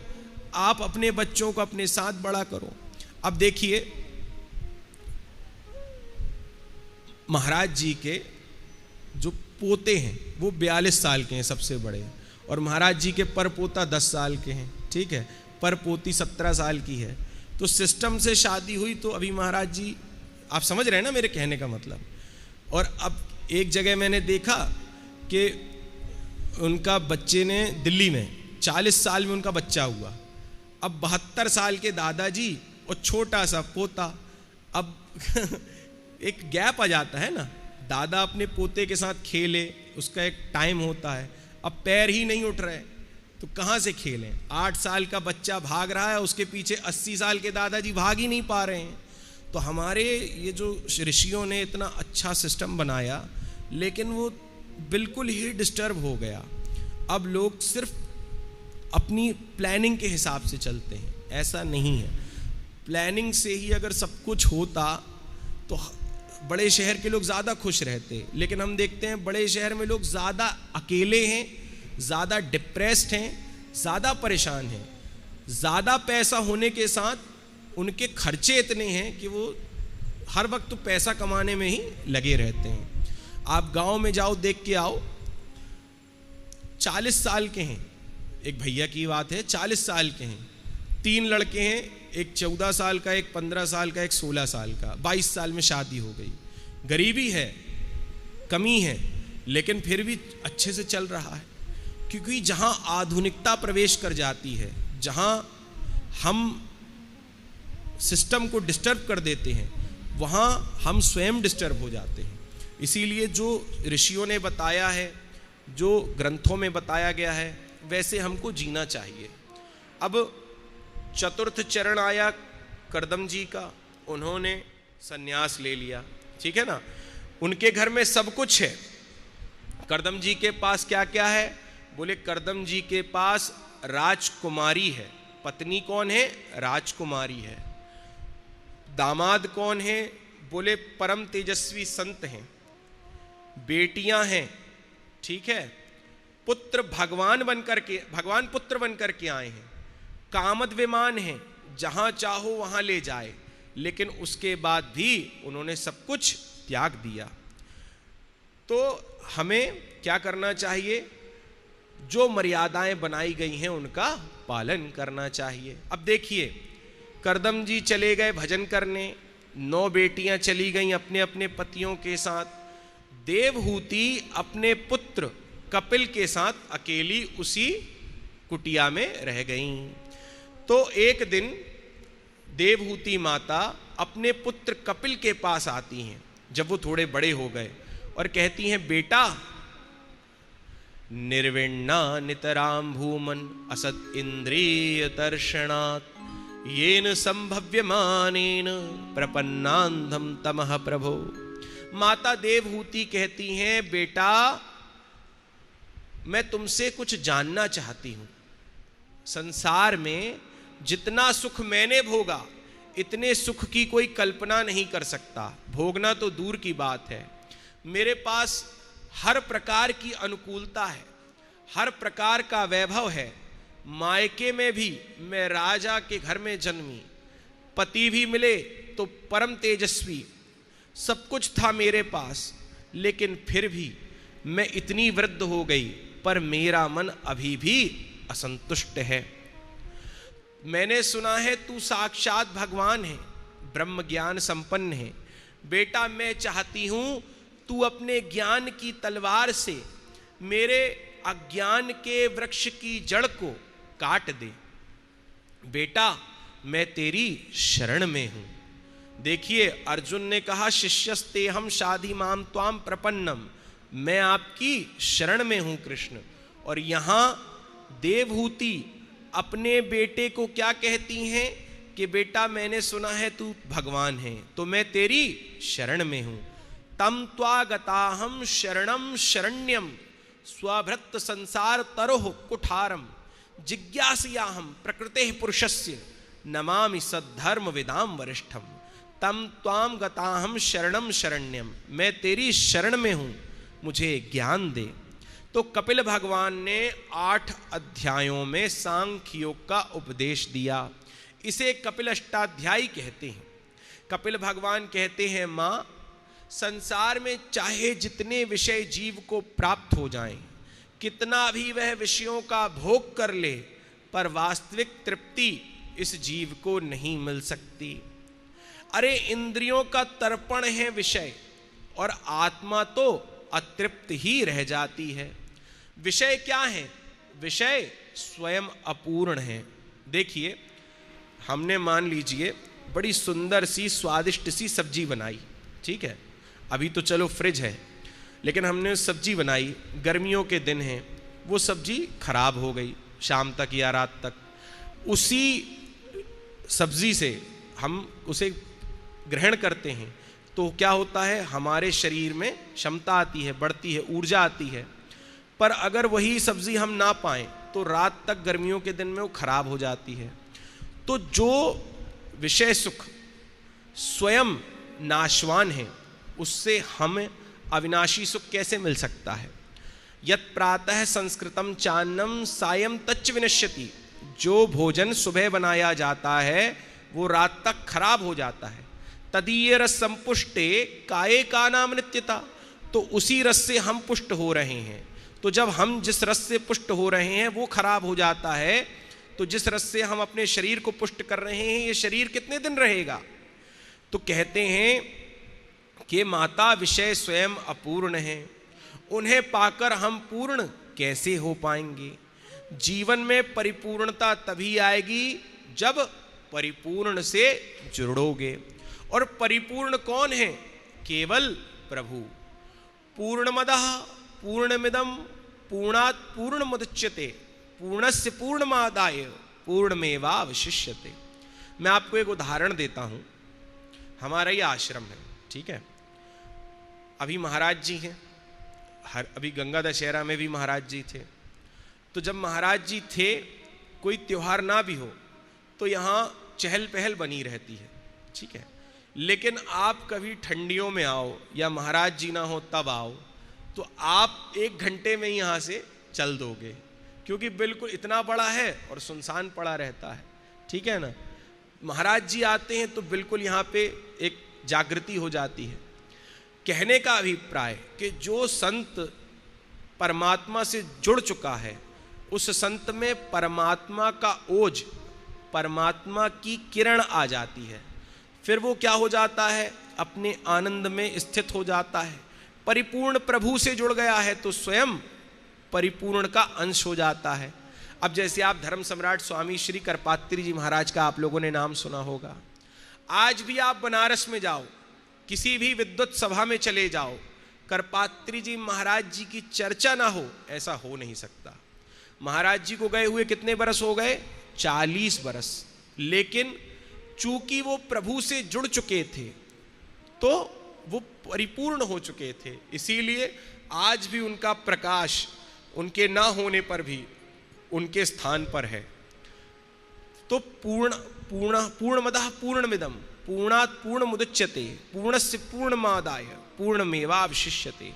आप अपने बच्चों को अपने साथ बड़ा करो। अब देखिए, महाराज जी के जो पोते हैं वो 42 साल के हैं, सबसे बड़े, और महाराज जी के परपोता 10 साल के हैं, ठीक है, परपोती 17 साल की है। तो सिस्टम से शादी हुई तो अभी महाराज जी, आप समझ रहे हैं ना मेरे कहने का मतलब। और अब एक जगह मैंने देखा कि उनका बच्चे ने, दिल्ली में 40 साल में उनका बच्चा हुआ, अब 72 साल के दादाजी और छोटा सा पोता। अब एक गैप आ जाता है ना, दादा अपने पोते के साथ खेले, उसका एक टाइम होता है, अब पैर ही नहीं उठ रहे तो कहाँ से खेलें। 8 साल का बच्चा भाग रहा है, उसके पीछे 80 साल के दादाजी भाग ही नहीं पा रहे हैं। तो हमारे ये जो ऋषियों ने इतना अच्छा सिस्टम बनाया, लेकिन वो बिल्कुल ही डिस्टर्ब हो गया। अब लोग सिर्फ अपनी प्लानिंग के हिसाब से चलते हैं, ऐसा नहीं है। प्लानिंग से ही अगर सब कुछ होता तो बड़े शहर के लोग ज़्यादा खुश रहते, लेकिन हम देखते हैं बड़े शहर में लोग ज़्यादा अकेले हैं, ज़्यादा डिप्रेस्ड हैं, ज़्यादा परेशान हैं। ज़्यादा पैसा होने के साथ उनके खर्चे इतने हैं कि वो हर वक्त तो पैसा कमाने में ही लगे रहते हैं। आप गांव में जाओ, देख के आओ, 40 साल के हैं, एक भैया की बात है, 40 साल के हैं, 3 लड़के हैं, एक 14 साल का, एक 15 साल का, एक 16 साल का, 22 साल में शादी हो गई। गरीबी है, कमी है, लेकिन फिर भी अच्छे से चल रहा है। क्योंकि जहाँ आधुनिकता प्रवेश कर जाती है, जहाँ हम सिस्टम को डिस्टर्ब कर देते हैं, वहाँ हम स्वयं डिस्टर्ब हो जाते हैं। इसीलिए जो ऋषियों ने बताया है, जो ग्रंथों में बताया गया है, वैसे हमको जीना चाहिए। अब चतुर्थ चरण आया करदम जी का, उन्होंने सन्यास ले लिया, ठीक है ना। उनके घर में सब कुछ है। करदम जी के पास क्या क्या है? बोले करदम जी के पास राजकुमारी है। पत्नी कौन है? राजकुमारी है। दामाद कौन है? बोले परम तेजस्वी संत हैं। बेटियां हैं, ठीक है। पुत्र भगवान पुत्र बनकर के आए हैं। कामद विमान है, जहां चाहो वहां ले जाए। लेकिन उसके बाद भी उन्होंने सब कुछ त्याग दिया। तो हमें क्या करना चाहिए? जो मर्यादाएं बनाई गई हैं उनका पालन करना चाहिए। अब देखिए, करदम जी चले गए भजन करने, 9 बेटियां चली गईं अपने अपने पतियों के साथ। देवहूति अपने पुत्र कपिल के साथ अकेली उसी कुटिया में रह गईं। तो एक दिन देवहूति माता अपने पुत्र कपिल के पास आती हैं जब वो थोड़े बड़े हो गए, और कहती हैं, बेटा, निर्विण्णा नितराम भूमन असत इंद्रिय दर्शनात् येन संभव्यमानेन प्रपन्नांधम तमः प्रभो। माता देवहूति कहती हैं, बेटा, मैं तुमसे कुछ जानना चाहती हूं। संसार में जितना सुख मैंने भोगा, इतने सुख की कोई कल्पना नहीं कर सकता। भोगना तो दूर की बात है, मेरे पास हर प्रकार की अनुकूलता है, हर प्रकार का वैभव है। मायके में भी मैं राजा के घर में जन्मी, पति भी मिले तो परम तेजस्वी, सब कुछ था मेरे पास, लेकिन फिर भी मैं इतनी वृद्ध हो गई, पर मेरा मन अभी भी असंतुष्ट है। मैंने सुना है तू साक्षात भगवान है, ब्रह्म ज्ञान संपन्न है। बेटा, मैं चाहती हूं तू अपने ज्ञान की तलवार से मेरे अज्ञान के वृक्ष की जड़ को काट दे। बेटा, मैं तेरी शरण में हूं। देखिए, अर्जुन ने कहा, शिष्यस्ते हम शाधि माम त्वाम प्रपन्नम, मैं आपकी शरण में हूं कृष्ण। और यहां देवहूति अपने बेटे को क्या कहती हैं कि बेटा, मैंने सुना है तू भगवान है, तो मैं तेरी शरण में हूं। तम त्वागताहम शरणम शरण्यम स्वभृत संसार तरोह कुठारम जिज्ञासयाहम प्रकृते पुरुषस्य नमामि सद्धर्म विदाम वरिष्ठम। तम त्वाम गताहम शरणम शरण्यम, मैं तेरी शरण में हूं, मुझे ज्ञान दे। तो कपिल भगवान ने 8 अध्यायों में सांख्य योग का उपदेश दिया। इसे कपिल अष्टाध्यायी कहते हैं। कपिल भगवान कहते हैं, मां, संसार में चाहे जितने विषय जीव को प्राप्त हो जाएं, कितना भी वह विषयों का भोग कर ले, पर वास्तविक तृप्ति इस जीव को नहीं मिल सकती। अरे, इंद्रियों का तर्पण है विषय, और आत्मा तो अतृप्त ही रह जाती है। विषय क्या है? विषय स्वयं अपूर्ण है। देखिए, हमने मान लीजिए बड़ी सुंदर सी स्वादिष्ट सी सब्जी बनाई, ठीक है, अभी तो चलो फ्रिज है, लेकिन हमने सब्जी बनाई, गर्मियों के दिन हैं, वो सब्जी खराब हो गई शाम तक या रात तक। उसी सब्जी से हम उसे ग्रहण करते हैं तो क्या होता है, हमारे शरीर में क्षमता आती है, बढ़ती है, ऊर्जा आती है। पर अगर वही सब्जी हम ना पाएं तो रात तक गर्मियों के दिन में वो खराब हो जाती है। तो जो विषय सुख स्वयं नाशवान है, उससे हमें अविनाशी सुख कैसे मिल सकता है? यत् प्रातः संस्कृतम चान्नम सायं तच्च विनश्यति, जो भोजन सुबह बनाया जाता है वो रात तक खराब हो जाता है। तदीय रस संपुष्टे काये का नाम नित्यता, तो उसी रस से हम पुष्ट हो रहे हैं। तो जब हम जिस रस से पुष्ट हो रहे हैं वो खराब हो जाता है, तो जिस रस से हम अपने शरीर को पुष्ट कर रहे हैं, ये शरीर कितने दिन रहेगा? तो कहते हैं कि माता, विषय स्वयं अपूर्ण है, उन्हें पाकर हम पूर्ण कैसे हो पाएंगे? जीवन में परिपूर्णता तभी आएगी जब परिपूर्ण से जुड़ोगे। और परिपूर्ण कौन है? केवल प्रभु। पूर्णमदः पूर्णमिदं पूर्णात् पूर्णमुदच्यते पूर्णस्य पूर्णमादाय पूर्णमेवावशिष्यते। मैं आपको एक उदाहरण देता हूं। हमारा ये आश्रम है, ठीक है, अभी महाराज जी हैं, अभी गंगा दशहरा में भी महाराज जी थे। तो जब महाराज जी थे, कोई त्योहार ना भी हो तो यहाँ चहल पहल बनी रहती है, ठीक है। लेकिन आप कभी ठंडियों में आओ या महाराज जी ना हो तब आओ, तो आप 1 घंटे में ही यहाँ से चल दोगे, क्योंकि बिल्कुल इतना बड़ा है और सुनसान पड़ा रहता है, ठीक है ना। महाराज जी आते हैं तो बिल्कुल यहाँ पे एक जागृति हो जाती है। कहने का अभिप्राय कि जो संत परमात्मा से जुड़ चुका है, उस संत में परमात्मा का ओज, परमात्मा की किरण आ जाती है। फिर वो क्या हो जाता है, अपने आनंद में स्थित हो जाता है। परिपूर्ण प्रभु से जुड़ गया है तो स्वयं परिपूर्ण का अंश हो जाता है। अब जैसे आप धर्म सम्राट स्वामी श्री करपात्री जी महाराज का आप लोगों ने नाम सुना होगा। आज भी आप बनारस में जाओ, किसी भी विद्वत सभा में चले जाओ, करपात्री जी महाराज जी की चर्चा ना हो, ऐसा हो नहीं सकता। महाराज जी को गए हुए कितने बरस हो गए, 40 बरस, लेकिन चूंकि वो प्रभु से जुड़ चुके थे तो वो परिपूर्ण हो चुके थे, इसीलिए आज भी उनका प्रकाश उनके ना होने पर भी उनके स्थान पर है। तो पूर्णमदः पूर्णमिदं पूर्णात् पूर्णमुदच्यते पूर्णस्य पूर्णमादाय पूर्णमेवावशिष्यते।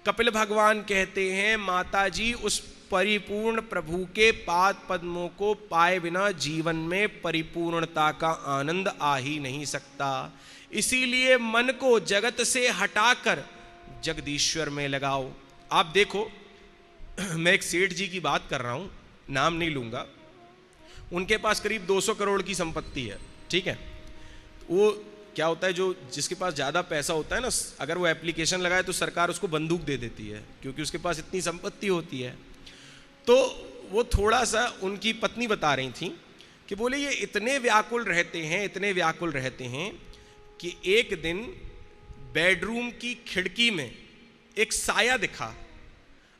कपिल भगवान कहते हैं, माता जी उस परिपूर्ण प्रभु के पाद पद्मों को पाए बिना जीवन में परिपूर्णता का आनंद आ ही नहीं सकता। इसीलिए मन को जगत से हटाकर जगदीश्वर में लगाओ। आप देखो, मैं एक सेठ जी की बात कर रहा हूं, नाम नहीं लूंगा। उनके पास करीब 200 करोड़ की संपत्ति है, ठीक है। वो क्या होता है, जो जिसके पास ज़्यादा पैसा होता है ना, अगर वो एप्लीकेशन लगाए तो सरकार उसको बंदूक दे देती है, क्योंकि उसके पास इतनी संपत्ति होती है। तो वो थोड़ा सा, उनकी पत्नी बता रही थी कि बोले ये इतने व्याकुल रहते हैं कि एक दिन बेडरूम की खिड़की में एक साया दिखा।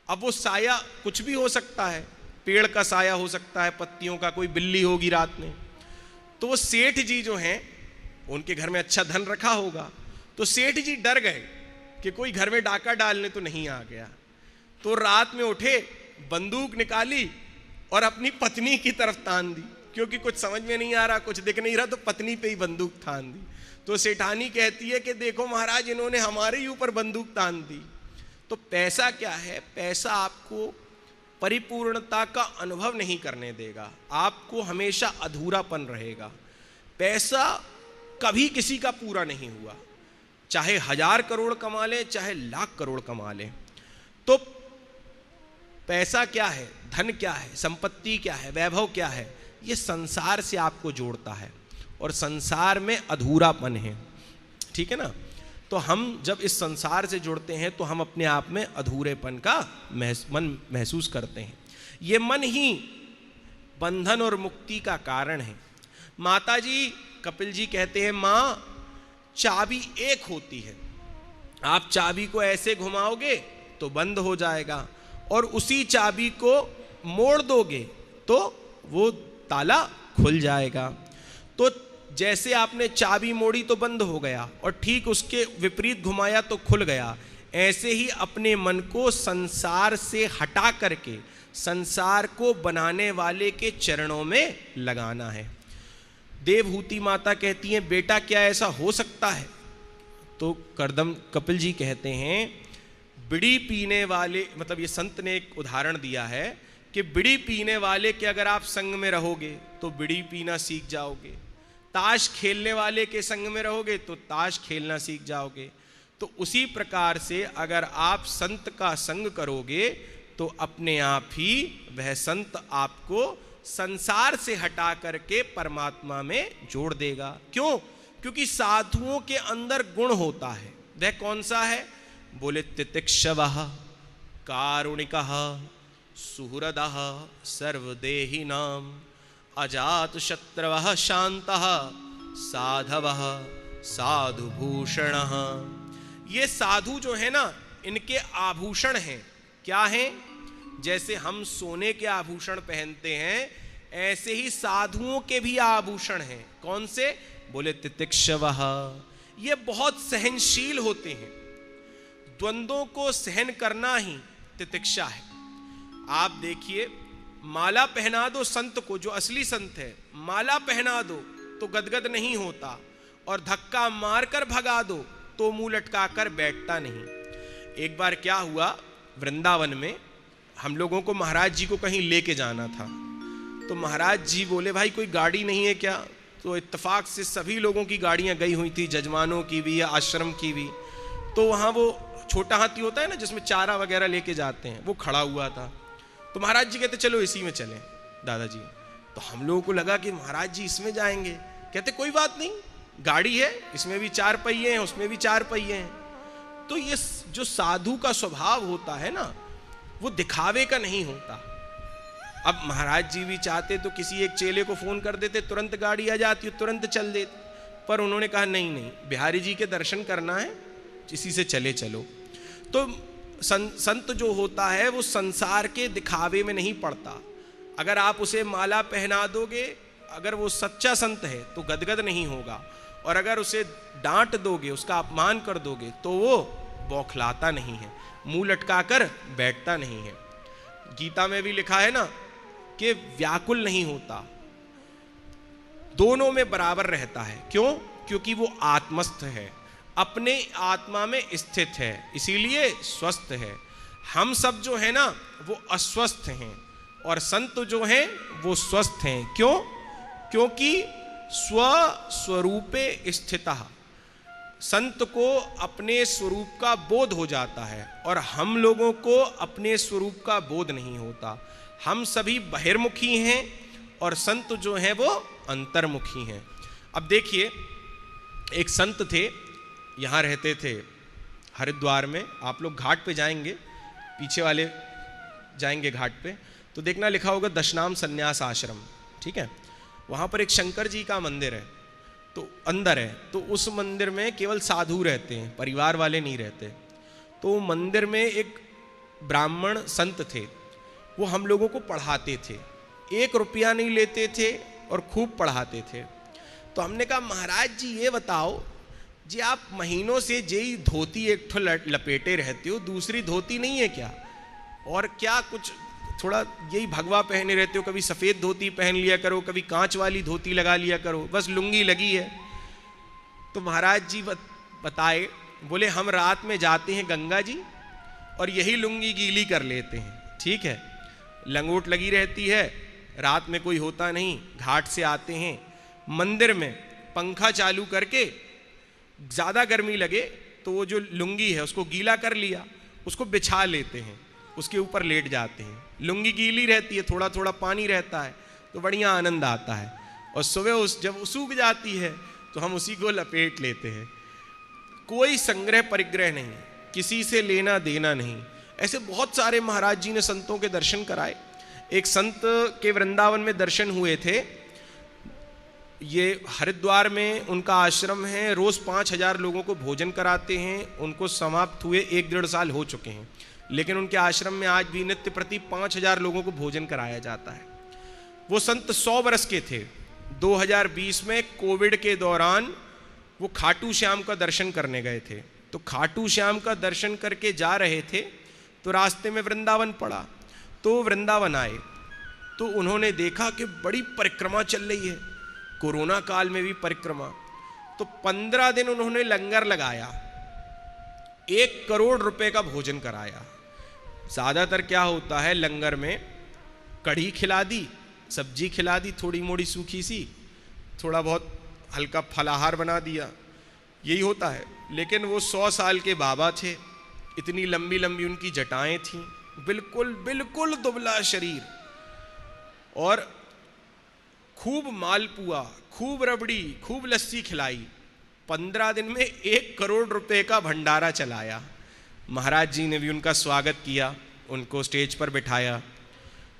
अब वो साया कुछ भी हो सकता है, पेड़ का साया हो सकता है, पत्तियों का, कोई बिल्ली होगी रात में। तो वो सेठ जी जो हैं, उनके घर में अच्छा धन रखा होगा, तो सेठ जी डर गए कि कोई घर में डाका डालने तो नहीं आ गया। तो रात में उठे, बंदूक निकाली और अपनी पत्नी की तरफ तान दी, क्योंकि कुछ समझ में नहीं आ रहा, कुछ दिख नहीं रहा, तो पत्नी पे ही बंदूक तान दी। तो सेठानी कहती है कि देखो महाराज, इन्होंने हमारे ही ऊपर बंदूक तान दी। तो पैसा क्या है, पैसा आपको परिपूर्णता का अनुभव नहीं करने देगा, आपको हमेशा अधूरापन रहेगा। पैसा कभी किसी का पूरा नहीं हुआ, चाहे 1000 करोड़ कमा ले, चाहे लाख करोड़ कमा ले। तो पैसा क्या है, धन क्या है, संपत्ति क्या है, वैभव क्या है, ये संसार से आपको जोड़ता है और संसार में अधूरापन है, ठीक है ना। तो हम जब इस संसार से जुड़ते हैं तो हम अपने आप में अधूरेपन का मन महसूस करते हैं। ये मन ही बंधन और मुक्ति का कारण है। माता जी, कपिल जी कहते हैं, माँ चाबी एक होती है, आप चाबी को ऐसे घुमाओगे तो बंद हो जाएगा, और उसी चाबी को मोड़ दोगे तो वो ताला खुल जाएगा। तो जैसे आपने चाबी मोड़ी तो बंद हो गया, और ठीक उसके विपरीत घुमाया तो खुल गया। ऐसे ही अपने मन को संसार से हटा करके संसार को बनाने वाले के चरणों में लगाना है। देवहूति माता कहती हैं, बेटा क्या ऐसा हो सकता है? तो करदम कपिल जी कहते हैं, बीड़ी पीने वाले, मतलब ये संत ने एक उदाहरण दिया है कि बीड़ी पीने वाले के अगर आप संग में रहोगे तो बीड़ी पीना सीख जाओगे, ताश खेलने वाले के संग में रहोगे तो ताश खेलना सीख जाओगे। तो उसी प्रकार से अगर आप संत का संग करोगे तो अपने आप ही वह संत आपको संसार से हटा करके परमात्मा में जोड़ देगा। क्यों? क्योंकि साधुओं के अंदर गुण होता है। वह कौन सा है? बोले तितिक्षवः कारुणिकः सुहृदः सर्वदेहिनां अजातशत्रवः शान्तः साधवः साधुभूषणः। ये साधु जो है ना, इनके आभूषण हैं। क्या हैं? जैसे हम सोने के आभूषण पहनते हैं, ऐसे ही साधुओं के भी आभूषण हैं। कौन से? बोले तितिक्षवः। ये बहुत सहनशील होते हैं। द्वंद्वों को सहन करना ही तितिक्षा है। आप देखिए, माला पहना दो संत को, जो असली संत है, माला पहना दो तो गदगद नहीं होता, और धक्का मारकर भगा दो तो मुंह लटका कर बैठता नहीं। एक बार क्या हुआ, वृंदावन में हम लोगों को महाराज जी को कहीं लेके जाना था। तो महाराज जी बोले, भाई कोई गाड़ी नहीं है क्या? तो इत्तेफाक से सभी लोगों की गाड़ियां गई हुई थी, जजमानों की भी या आश्रम की भी। तो वहाँ वो छोटा हाथी होता है ना, जिसमें चारा वगैरह लेके जाते हैं, वो खड़ा हुआ था। तो महाराज जी कहते चलो इसी में चलें दादाजी। तो हम लोगों को लगा कि महाराज जी इसमें जाएंगे। कहते कोई बात नहीं, गाड़ी है, इसमें भी 4 पहिए हैं, उसमें भी 4 पहिए हैं। तो ये जो साधु का स्वभाव होता है ना, वो दिखावे का नहीं होता। अब महाराज जी भी चाहते तो किसी एक चेले को फोन कर देते, तुरंत गाड़ी आ जाती, तुरंत चल देते, पर उन्होंने कहा नहीं नहीं, बिहारी जी के दर्शन करना है, इसी से चले चलो। तो संत जो होता है वो संसार के दिखावे में नहीं पड़ता। अगर आप उसे माला पहना दोगे, अगर वो सच्चा संत है तो गदगद नहीं होगा, और अगर उसे डांट दोगे, उसका अपमान कर दोगे, तो वो बौखलाता नहीं है, मुंह लटकाकर बैठता नहीं है। गीता में भी लिखा है ना कि व्याकुल नहीं होता, दोनों में बराबर रहता है। क्यों? क्योंकि वो आत्मस्थ है, अपने आत्मा में स्थित है, इसीलिए स्वस्थ है। हम सब जो है ना वो अस्वस्थ हैं, और संत जो हैं वो स्वस्थ हैं। क्यों? क्योंकि स्वस्वरूपे स्थितः, संत को अपने स्वरूप का बोध हो जाता है, और हम लोगों को अपने स्वरूप का बोध नहीं होता। हम सभी बहिर्मुखी हैं और संत जो हैं वो अंतर्मुखी हैं। अब देखिए, एक संत थे, यहाँ रहते थे हरिद्वार में। आप लोग घाट पे जाएंगे, पीछे वाले जाएंगे घाट पे, तो देखना लिखा होगा दशनाम संन्यास आश्रम, ठीक है। वहाँ पर एक शंकर जी का मंदिर है, तो अंदर है, तो उस मंदिर में केवल साधु रहते हैं, परिवार वाले नहीं रहते। तो मंदिर में एक ब्राह्मण संत थे, वो हम लोगों को पढ़ाते थे, 1 रुपया नहीं लेते थे और खूब पढ़ाते थे। तो हमने कहा महाराज जी ये बताओ जी, आप महीनों से जेई धोती एक ठो लपेटे रहते हो, दूसरी धोती नहीं है क्या? और क्या कुछ थोड़ा यही भगवा पहने रहते हो, कभी सफ़ेद धोती पहन लिया करो, कभी कांच वाली धोती लगा लिया करो, बस लुंगी लगी है। तो महाराज जी बताए, बोले हम रात में जाते हैं गंगा जी और यही लुंगी गीली कर लेते हैं, ठीक है। लंगोट लगी रहती है, रात में कोई होता नहीं, घाट से आते हैं, मंदिर में पंखा चालू करके, ज़्यादा गर्मी लगे तो वो जो लुंगी है उसको गीला कर लिया, उसको बिछा लेते हैं, उसके ऊपर लेट जाते हैं। लुंगी गीली रहती है, थोड़ा थोड़ा पानी रहता है, तो बढ़िया आनंद आता है। और सुबह जब सूख जाती है तो हम उसी को लपेट लेते हैं। कोई संग्रह परिग्रह नहीं, किसी से लेना देना नहीं। ऐसे बहुत सारे महाराज जी ने संतों के दर्शन कराए। एक संत के वृंदावन में दर्शन हुए थे, ये हरिद्वार में उनका आश्रम है, रोज 5000 लोगों को भोजन कराते हैं। उनको समाप्त हुए 1-1.5 साल हो चुके हैं, लेकिन उनके आश्रम में आज भी नित्य प्रति 5000 लोगों को भोजन कराया जाता है। वो संत 100 वर्ष के थे। 2020 में कोविड के दौरान वो खाटू श्याम का दर्शन करने गए थे। तो खाटू श्याम का दर्शन करके जा रहे थे तो रास्ते में वृंदावन पड़ा, तो वृंदावन आए तो उन्होंने देखा कि बड़ी परिक्रमा चल रही है, कोरोना काल में भी परिक्रमा। तो 15 दिन उन्होंने लंगर लगाया, 1 करोड़ रुपए का भोजन कराया। ज़्यादातर क्या होता है, लंगर में कढ़ी खिला दी, सब्जी खिला दी, थोड़ी मोड़ी सूखी सी, थोड़ा बहुत हल्का फलाहार बना दिया, यही होता है। लेकिन वो 100 साल के बाबा थे, इतनी लंबी लंबी उनकी जटाएं थीं, बिल्कुल बिल्कुल दुबला शरीर, और खूब मालपुआ, खूब रबड़ी, खूब लस्सी खिलाई। 15 दिन में 1 करोड़ रुपए का भंडारा चलाया। महाराज जी ने भी उनका स्वागत किया, उनको स्टेज पर बिठाया।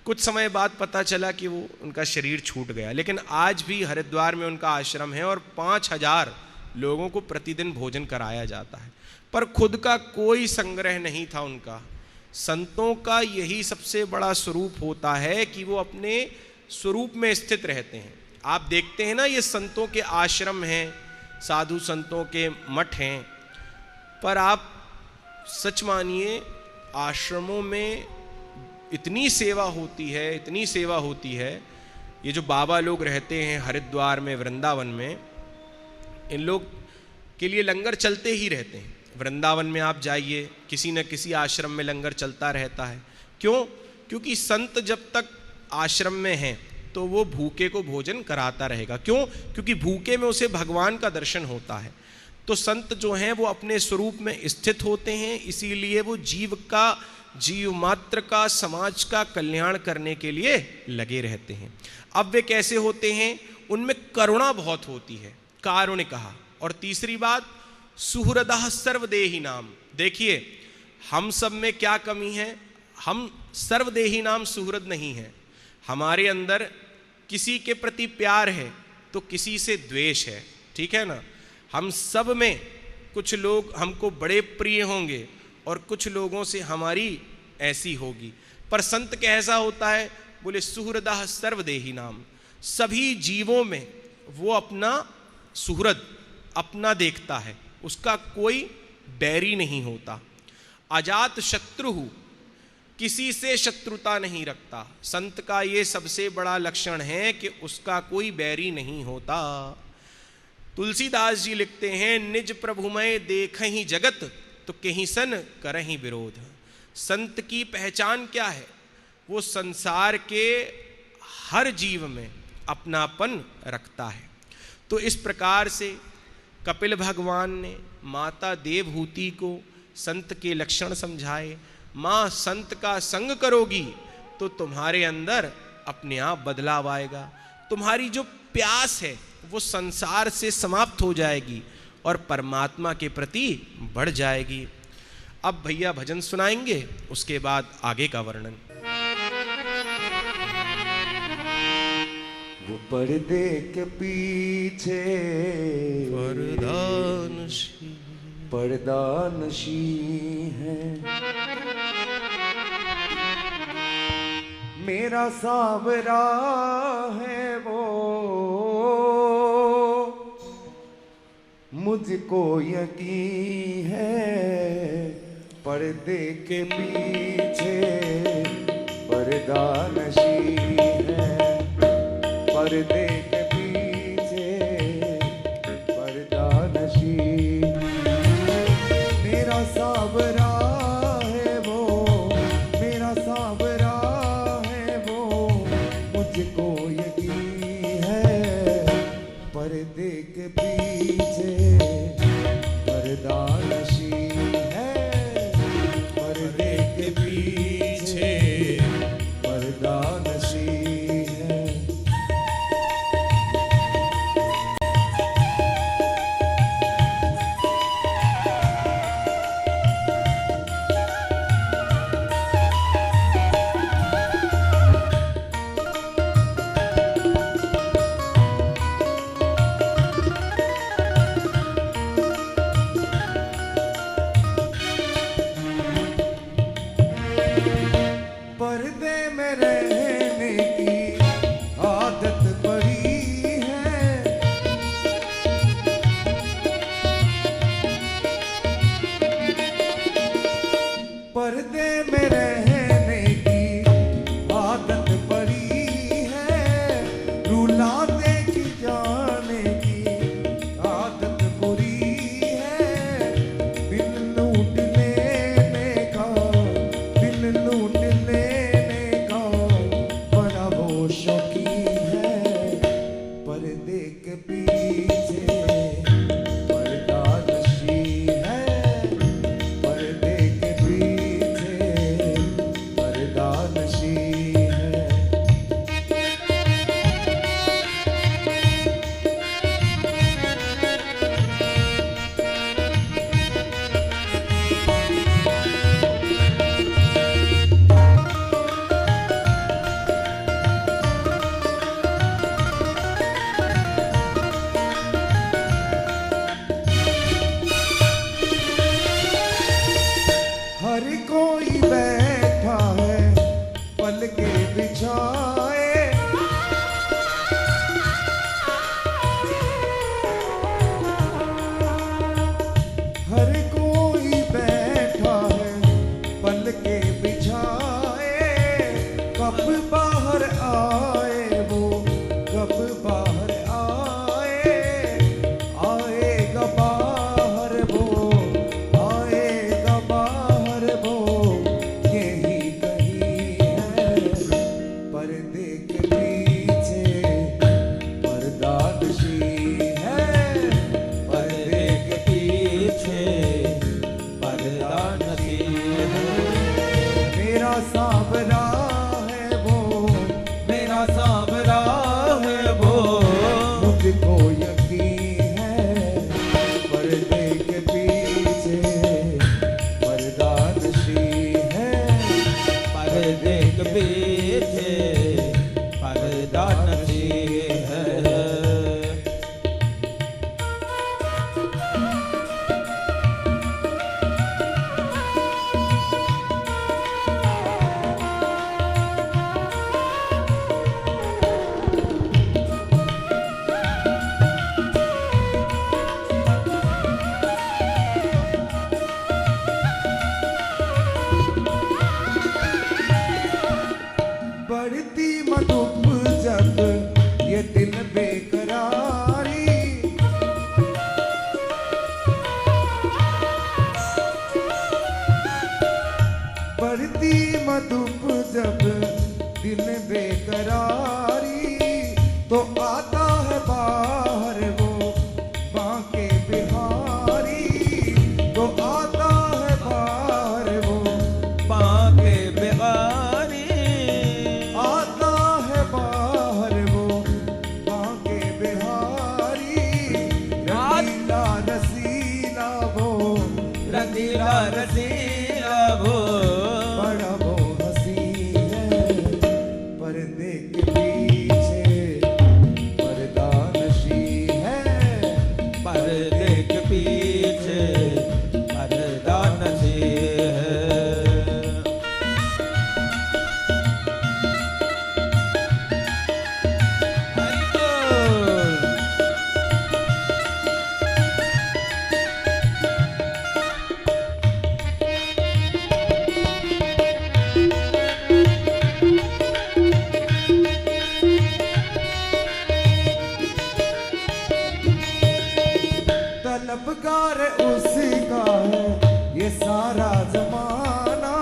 कुछ समय बाद पता चला कि वो उनका शरीर छूट गया, लेकिन आज भी हरिद्वार में उनका आश्रम है और 5000 लोगों को प्रतिदिन भोजन कराया जाता है। पर खुद का कोई संग्रह नहीं था उनका। संतों का यही सबसे बड़ा स्वरूप होता है कि वो अपने स्वरूप में स्थित रहते हैं। आप देखते हैं ना, ये संतों के आश्रम हैं, साधु संतों के मठ हैं, पर आप सच मानिए आश्रमों में इतनी सेवा होती है, इतनी सेवा होती है। ये जो बाबा लोग रहते हैं हरिद्वार में, वृंदावन में, इन लोग के लिए लंगर चलते ही रहते हैं। वृंदावन में आप जाइए, किसी न किसी आश्रम में लंगर चलता रहता है। क्यों? क्योंकि संत जब तक आश्रम में हैं तो वो भूखे को भोजन कराता रहेगा। क्यों? क्योंकि भूखे में उसे भगवान का दर्शन होता है। तो संत जो हैं वो अपने स्वरूप में स्थित होते हैं, इसीलिए वो जीव का जीव मात्र का, समाज का कल्याण करने के लिए लगे रहते हैं। अब वे कैसे होते हैं? उनमें करुणा बहुत होती है, कारुण्य कहा। और तीसरी बात, सुहृदः सर्वदेही नाम। देखिए हम सब में क्या कमी है, हम सर्वदेही नाम सुहृद नहीं है। हमारे अंदर किसी के प्रति प्यार है तो किसी से द्वेष है, ठीक है ना। हम सब में कुछ लोग हमको बड़े प्रिय होंगे और कुछ लोगों से हमारी ऐसी होगी। पर संत कैसा होता है? बोले सुहृदः सर्वदेही नाम। सभी जीवों में वो अपना सुहृद, अपना देखता है, उसका कोई बैरी नहीं होता। अजात शत्रु, किसी से शत्रुता नहीं रखता। संत का ये सबसे बड़ा लक्षण है कि उसका कोई बैरी नहीं होता। तुलसीदास जी लिखते हैं, निज प्रभुमय देखहि जगत तो कहीं सन करहि विरोध। संत की पहचान क्या है? वो संसार के हर जीव में अपनापन रखता है। तो इस प्रकार से कपिल भगवान ने माता देवहूति को संत के लक्षण समझाए। माँ, संत का संग करोगी तो तुम्हारे अंदर अपने आप बदलाव आएगा। तुम्हारी जो प्यास है वो संसार से समाप्त हो जाएगी और परमात्मा के प्रति बढ़ जाएगी। अब भैया भजन सुनाएंगे, उसके बाद आगे का वर्णन। वो पर्दे के पीछे पर्दानशी है, मेरा सावरा है वो, मुझको यकीन है। पर्दे के पीछे पर्दानशी है, पर्दे के पीछे पर्दानशी, मेरा सावरा है वो, मेरा सावरा है वो, मुझको यकीन है। पर्दे के पीछे पर्दानशी है, पर्दे के पीछे पर्दानशी है। पर्दे में रहने की आदत पड़ी है, पर्दे में रहने की आदत पड़ी है, रुलाते की जाने की आदत बुरी है। दिल लूट लेने का, दिल लूट लेने का बड़ा वो शौकीन है। पर्दे के पीछे पर्दानशी है, पर्दे के पीछे पर्दानशी है। हर कोई बैठा है पल के बिछाए, हर कोई बैठा है पल के बिछाए। कब बाहर आए वो, कब बाहर आए, आएगा बाहर वो, आएगा बाहर वो, यही कहीं है। पर्दे के पीछे पर्दानशी है, पर्दे के पीछे पर्दानशी है। सांवरा है वो, मुझको यकीन है पर्दे के पीछे पर्दा नशी है। पर्दे के पीछे पर्दा नशी है। बढ़ती मधुप जब ये दिन बेकरारी, बढ़ती मधुप जब दिन बेकरारी, तो आता है बाहर वो बांके बिहारी, तो आता है बाहर वो बांके बिहारी, आता है बाहर वो बांके बिहारी। रसीला रसीला वो रसीला रसीला वो, बड़ा वो हंसी है पर्दे के पीछे पर्दा नशी है। पर्दे के पीछे पर्दा नशी है। हरि बोल। तलबगार उसका है ये सारा जमाना,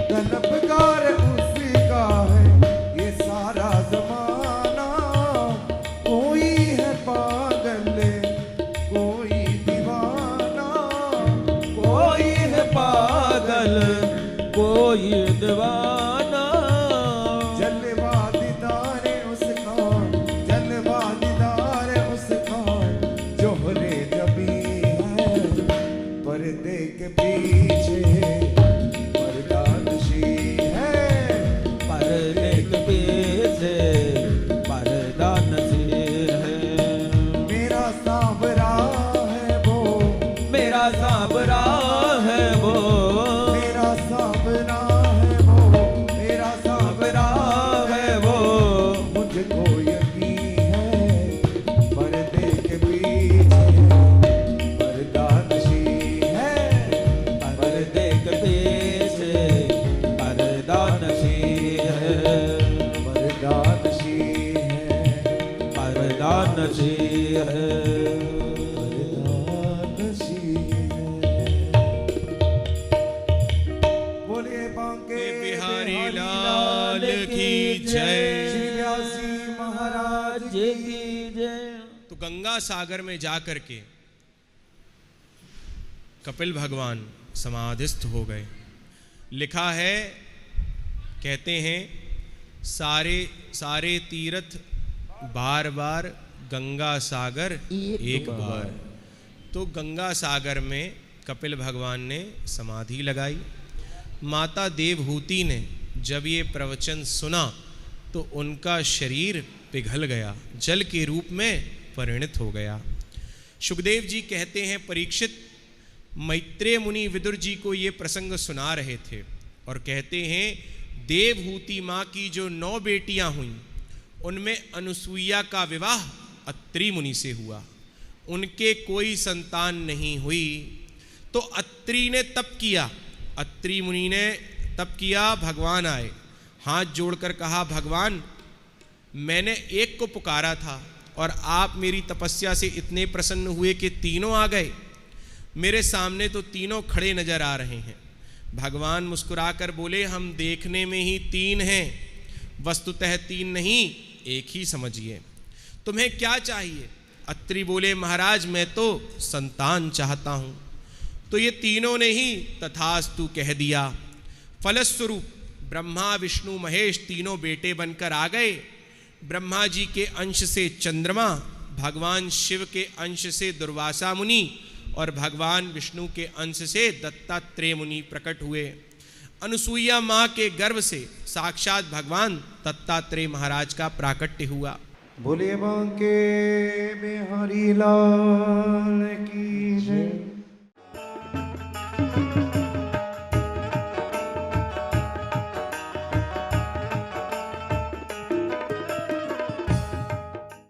तलबगार उसका है ये सारा जमाना। कोई है पागल कोई दीवाना, कोई है पागल कोई दीवाना, जलवा दीदार उसका, जलवा दीदार उसका जोहरे जबी है। पर्दे के पीछे पर्दा नशी है। पर्दे के पीछे पर्दा नशी है। मेरा सांवरा है वो, मेरा सांवरा है वो, मेरा सांवरा है वो, मेरा सांवरा है वो, मुझको यकीन है पर्दे के पीछे पर्दा नशी है। पर्दे के पीछे पर्दा नशी है। पर्दा नशी है। पर्दा नशी है। पर्दा नशी है। बोलिए बांके बिहारी लाल की जय। श्री व्यासी महाराज जय की जय। तो गंगा सागर में जाकर के कपिल भगवान समाधिस्थ हो गए। लिखा है, कहते हैं सारे सारे तीर्थ बार बार, गंगा सागर एक बार। तो गंगा सागर में कपिल भगवान ने समाधि लगाई। माता देवहूति ने जब ये प्रवचन सुना तो उनका शरीर पिघल गया, जल के रूप में परिणत हो गया। सुखदेव जी कहते हैं, परीक्षित मैत्रेय मुनि विदुर जी को ये प्रसंग सुना रहे थे और कहते हैं, देवहूति माँ की जो 9 बेटियां हुईं उनमें अनुसुईया का विवाह अत्रि मुनि से हुआ। उनके कोई संतान नहीं हुई तो अत्रि ने तप किया। अत्रि मुनि ने तप किया, भगवान आए, हाथ जोड़कर कहा, भगवान मैंने एक को पुकारा था और आप मेरी तपस्या से इतने प्रसन्न हुए कि तीनों आ गए। मेरे सामने तो तीनों खड़े नजर आ रहे हैं। भगवान मुस्कुराकर बोले, हम देखने में ही 3 हैं, वस्तुतः 3 नहीं, एक ही समझिए। तुम्हें क्या चाहिए? अत्रि बोले, महाराज मैं तो संतान चाहता हूँ। तो ये तीनों ने ही तथास्तु कह दिया। फलस्वरूप ब्रह्मा विष्णु महेश तीनों बेटे बनकर आ गए। ब्रह्मा जी के अंश से चंद्रमा, भगवान शिव के अंश से दुर्वासा मुनि और भगवान विष्णु के अंश से दत्तात्रेय मुनि प्रकट हुए। अनुसुईया माँ के गर्भ से साक्षात भगवान दत्तात्रेय महाराज का प्राकट्य हुआ। बोले बांके बिहारी लाल की जय।